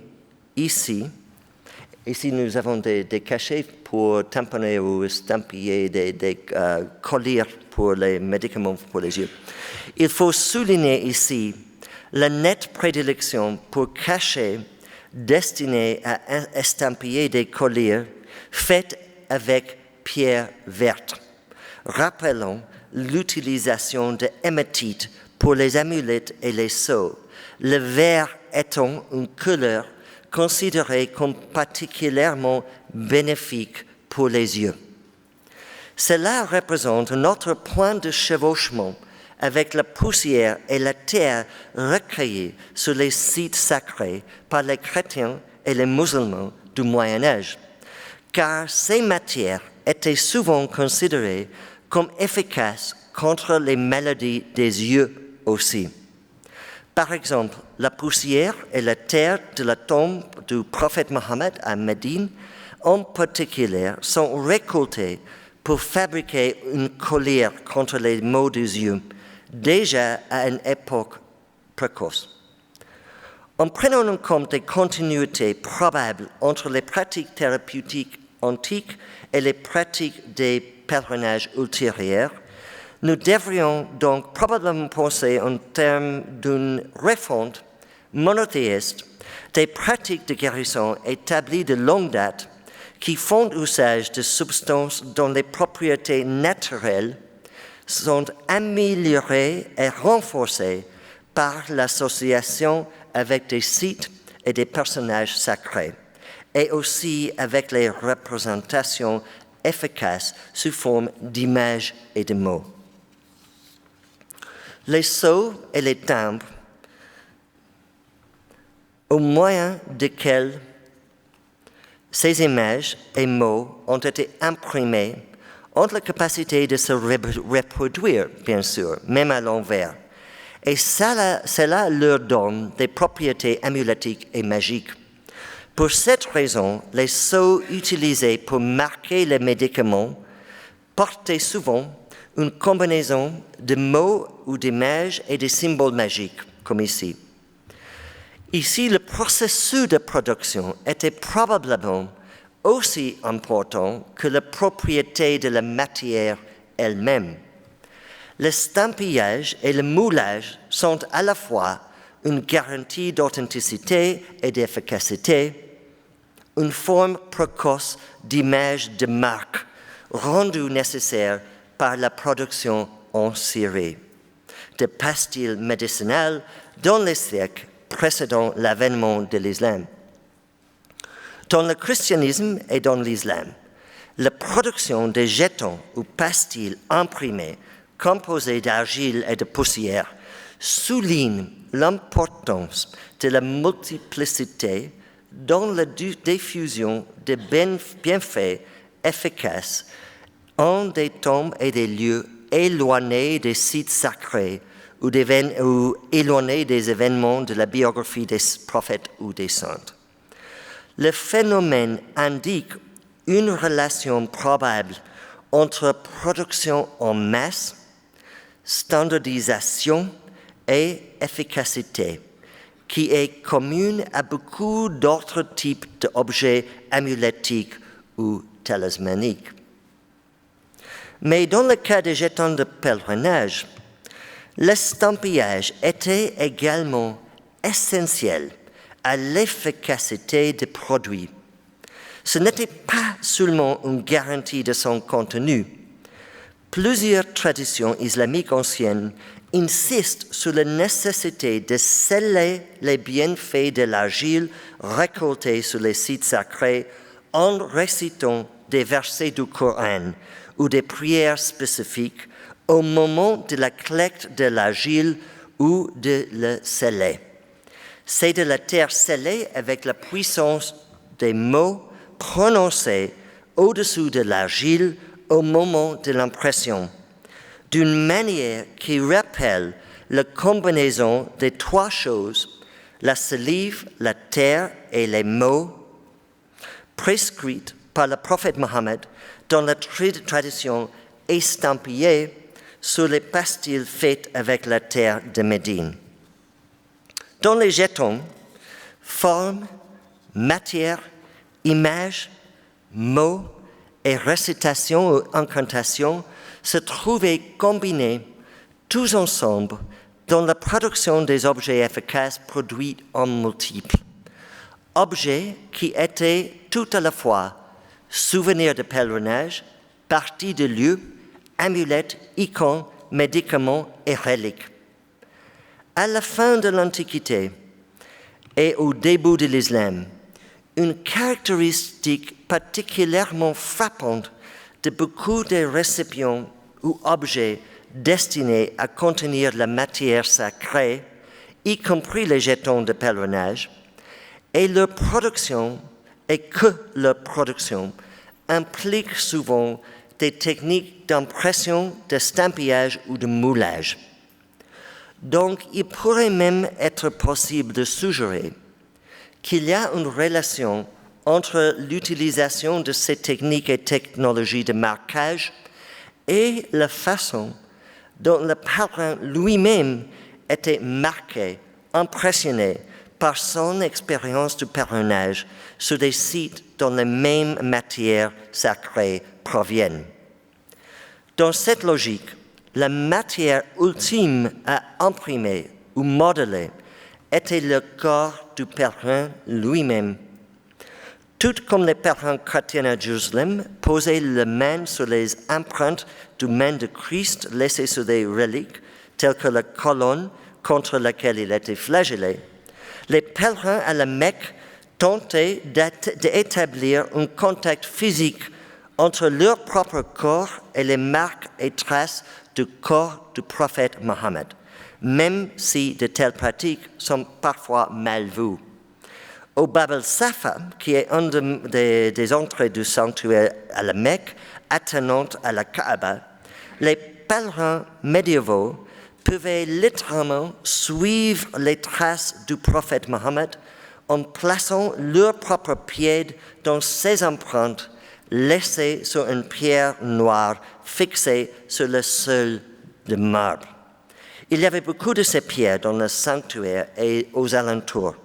ici nous avons des cachets pour tamponner ou estampiller des colliers pour les médicaments pour les yeux. Il faut souligner ici la nette prédilection pour cacher destinés à estampiller des colliers faits avec pierre verte, rappelant l'utilisation de hématite pour les amulettes et les sceaux, le vert étant une couleur considérée comme particulièrement bénéfique pour les yeux. Cela représente notre point de chevauchement avec la poussière et la terre recueillies sur les sites sacrés par les chrétiens et les musulmans du Moyen Âge, car ces matières étaient souvent considérées comme efficaces contre les maladies des yeux aussi. Par exemple, la poussière et la terre de la tombe du prophète Mohammed à Médine, en particulier, sont récoltées pour fabriquer une collier contre les maux des yeux, déjà à une époque précoce. En prenant en compte les continuités probables entre les pratiques thérapeutiques antiques et les pratiques des pèlerinages ultérieurs, nous devrions donc probablement penser en termes d'une refonte monothéiste des pratiques de guérison établies de longue date qui font usage de substances dont les propriétés naturelles sont améliorées et renforcées par l'association avec des sites et des personnages sacrés, et aussi avec les représentations efficaces sous forme d'images et de mots. Les sceaux et les timbres, au moyen desquels ces images et mots ont été imprimés, ont la capacité de se reproduire, bien sûr, même à l'envers. Et cela leur donne des propriétés amulétiques et magiques. Pour cette raison, les sceaux utilisés pour marquer les médicaments portaient souvent une combinaison de mots ou d'images et de symboles magiques, comme ici. Ici, le processus de production était probablement aussi important que la propriété de la matière elle-même. L'estampillage et le moulage sont à la fois une garantie d'authenticité et d'efficacité, une forme précoce d'image de marque rendue nécessaire par la production en série de pastilles médicinales dans les siècles précédant l'avènement de l'islam. Dans le christianisme et dans l'islam, la production de jetons ou pastilles imprimées composées d'argile et de poussière souligne l'importance de la multiplicité dans la diffusion de bienfaits efficaces en des tombes et des lieux éloignés des sites sacrés ou éloignés des événements de la biographie des prophètes ou des saints. Le phénomène indique une relation probable entre production en masse, standardisation et efficacité, qui est commune à beaucoup d'autres types d'objets amulétiques ou talismaniques. Mais dans le cas des jetons de pèlerinage, l'estampillage était également essentiel à l'efficacité des produits. Ce n'était pas seulement une garantie de son contenu. Plusieurs traditions islamiques anciennes insiste sur la nécessité de sceller les bienfaits de l'argile récoltée sur les sites sacrés en récitant des versets du Coran ou des prières spécifiques au moment de la collecte de l'argile ou de le sceller. C'est de la terre scellée avec la puissance des mots prononcés au-dessous de l'argile au moment de l'impression, d'une manière qui rappelle la combinaison des trois choses, la salive, la terre et les mots, prescrites par le prophète Mohammed dans la tradition estampillée sur les pastilles faites avec la terre de Médine. Dans les jetons, forme, matière, image, mots et récitation ou incantation se trouvaient combinés tous ensemble dans la production des objets efficaces produits en multiples. Objets qui étaient tout à la fois souvenirs de pèlerinage, parties de lieu, amulettes, icônes, médicaments et reliques. À la fin de l'Antiquité et au début de l'Islam, une caractéristique particulièrement frappante de beaucoup de récipients ou objets destinés à contenir la matière sacrée, y compris les jetons de pèlerinage, et leur production, et que leur production implique souvent des techniques d'impression, d'estampillage ou de moulage. Donc, il pourrait même être possible de suggérer qu'il y a une relation entre l'utilisation de ces techniques et technologies de marquage et la façon dont le pèlerin lui-même était marqué, impressionné par son expérience du pèlerinage sur des sites dont les mêmes matières sacrées proviennent. Dans cette logique, la matière ultime à imprimer ou modeler était le corps du pèlerin lui-même. Tout comme les pèlerins chrétiens à Jérusalem posaient la main sur les empreintes du main de Christ laissées sur des reliques, telles que la colonne contre laquelle il était flagellé, les pèlerins à la Mecque tentaient d'établir un contact physique entre leur propre corps et les marques et traces du corps du prophète Mohammed, même si de telles pratiques sont parfois mal vues. Au Bab el-Safa, qui est une des entrées du sanctuaire à la Mecque, attenante à la Kaaba, les pèlerins médiévaux pouvaient littéralement suivre les traces du prophète Mohammed en plaçant leurs propres pieds dans ces empreintes laissées sur une pierre noire fixée sur le sol de marbre. Il y avait beaucoup de ces pierres dans le sanctuaire et aux alentours.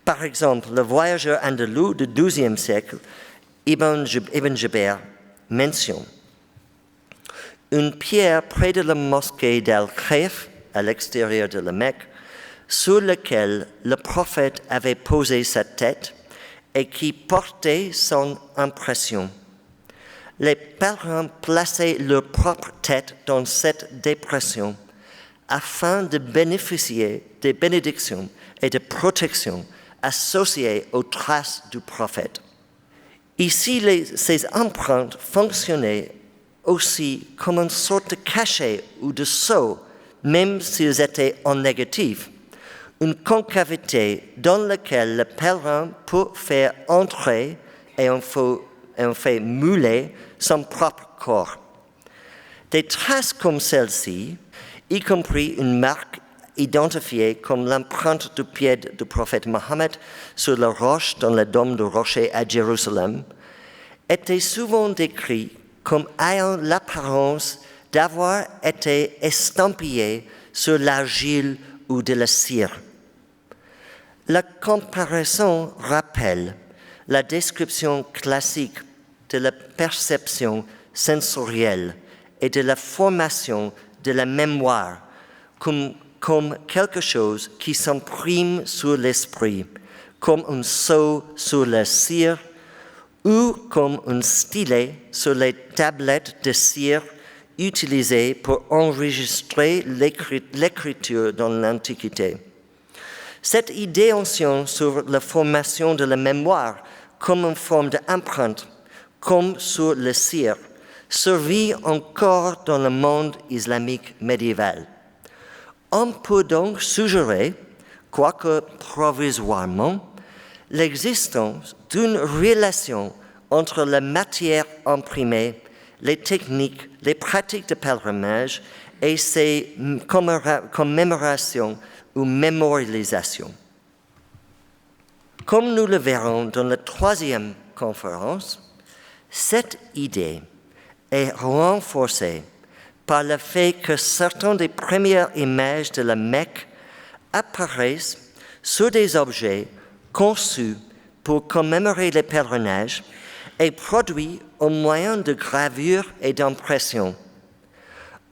Par exemple, le voyageur andalou du XIIe siècle, Ibn Jubayr, mentionne une pierre près de la mosquée d'Al-Khaif, à l'extérieur de la Mecque, sur laquelle le prophète avait posé sa tête et qui portait son impression. Les pèlerins plaçaient leur propre tête dans cette dépression afin de bénéficier des bénédictions et de protections associées aux traces du prophète. Ici, ces empreintes fonctionnaient aussi comme une sorte de cachet ou de sceau, même s'ils étaient en négatif, une concavité dans laquelle le pèlerin peut faire entrer et en fait mouler son propre corps. Des traces comme celle-ci, y compris une marque identifiée comme l'empreinte du pied du prophète Mohammed sur la roche dans le dôme du rocher à Jérusalem, étaient souvent décrites comme ayant l'apparence d'avoir été estampillées sur l'argile ou de la cire. La comparaison rappelle la description classique de la perception sensorielle et de la formation de la mémoire comme quelque chose qui s'imprime sur l'esprit, comme un sceau sur la cire ou comme un stylet sur les tablettes de cire utilisés pour enregistrer l'écriture dans l'Antiquité. Cette idée ancienne sur la formation de la mémoire comme une forme d'empreinte, comme sur le cire, survit encore dans le monde islamique médiéval. On peut donc suggérer, quoique provisoirement, l'existence d'une relation entre la matière imprimée, les techniques, les pratiques de pèlerinage et ses commémorations ou mémorialisations. Comme nous le verrons dans la troisième conférence, cette idée est renforcée par le fait que certaines des premières images de la Mecque apparaissent sur des objets conçus pour commémorer les pèlerinages et produits au moyen de gravures et d'impressions,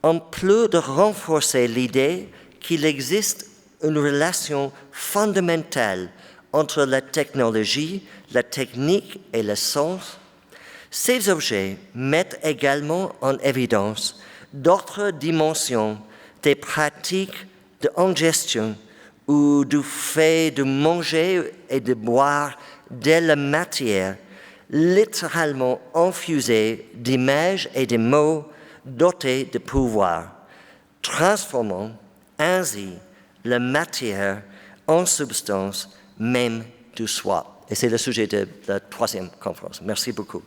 en plus de renforcer l'idée qu'il existe une relation fondamentale entre la technologie, la technique et le sens. Ces objets mettent également en évidence d'autres dimensions des pratiques d'ingestion ou du fait de manger et de boire de la matière littéralement infusée d'images et de mots dotés de pouvoir, transformant ainsi la matière en substance même du soi. Et c'est le sujet de la troisième conférence. Merci beaucoup.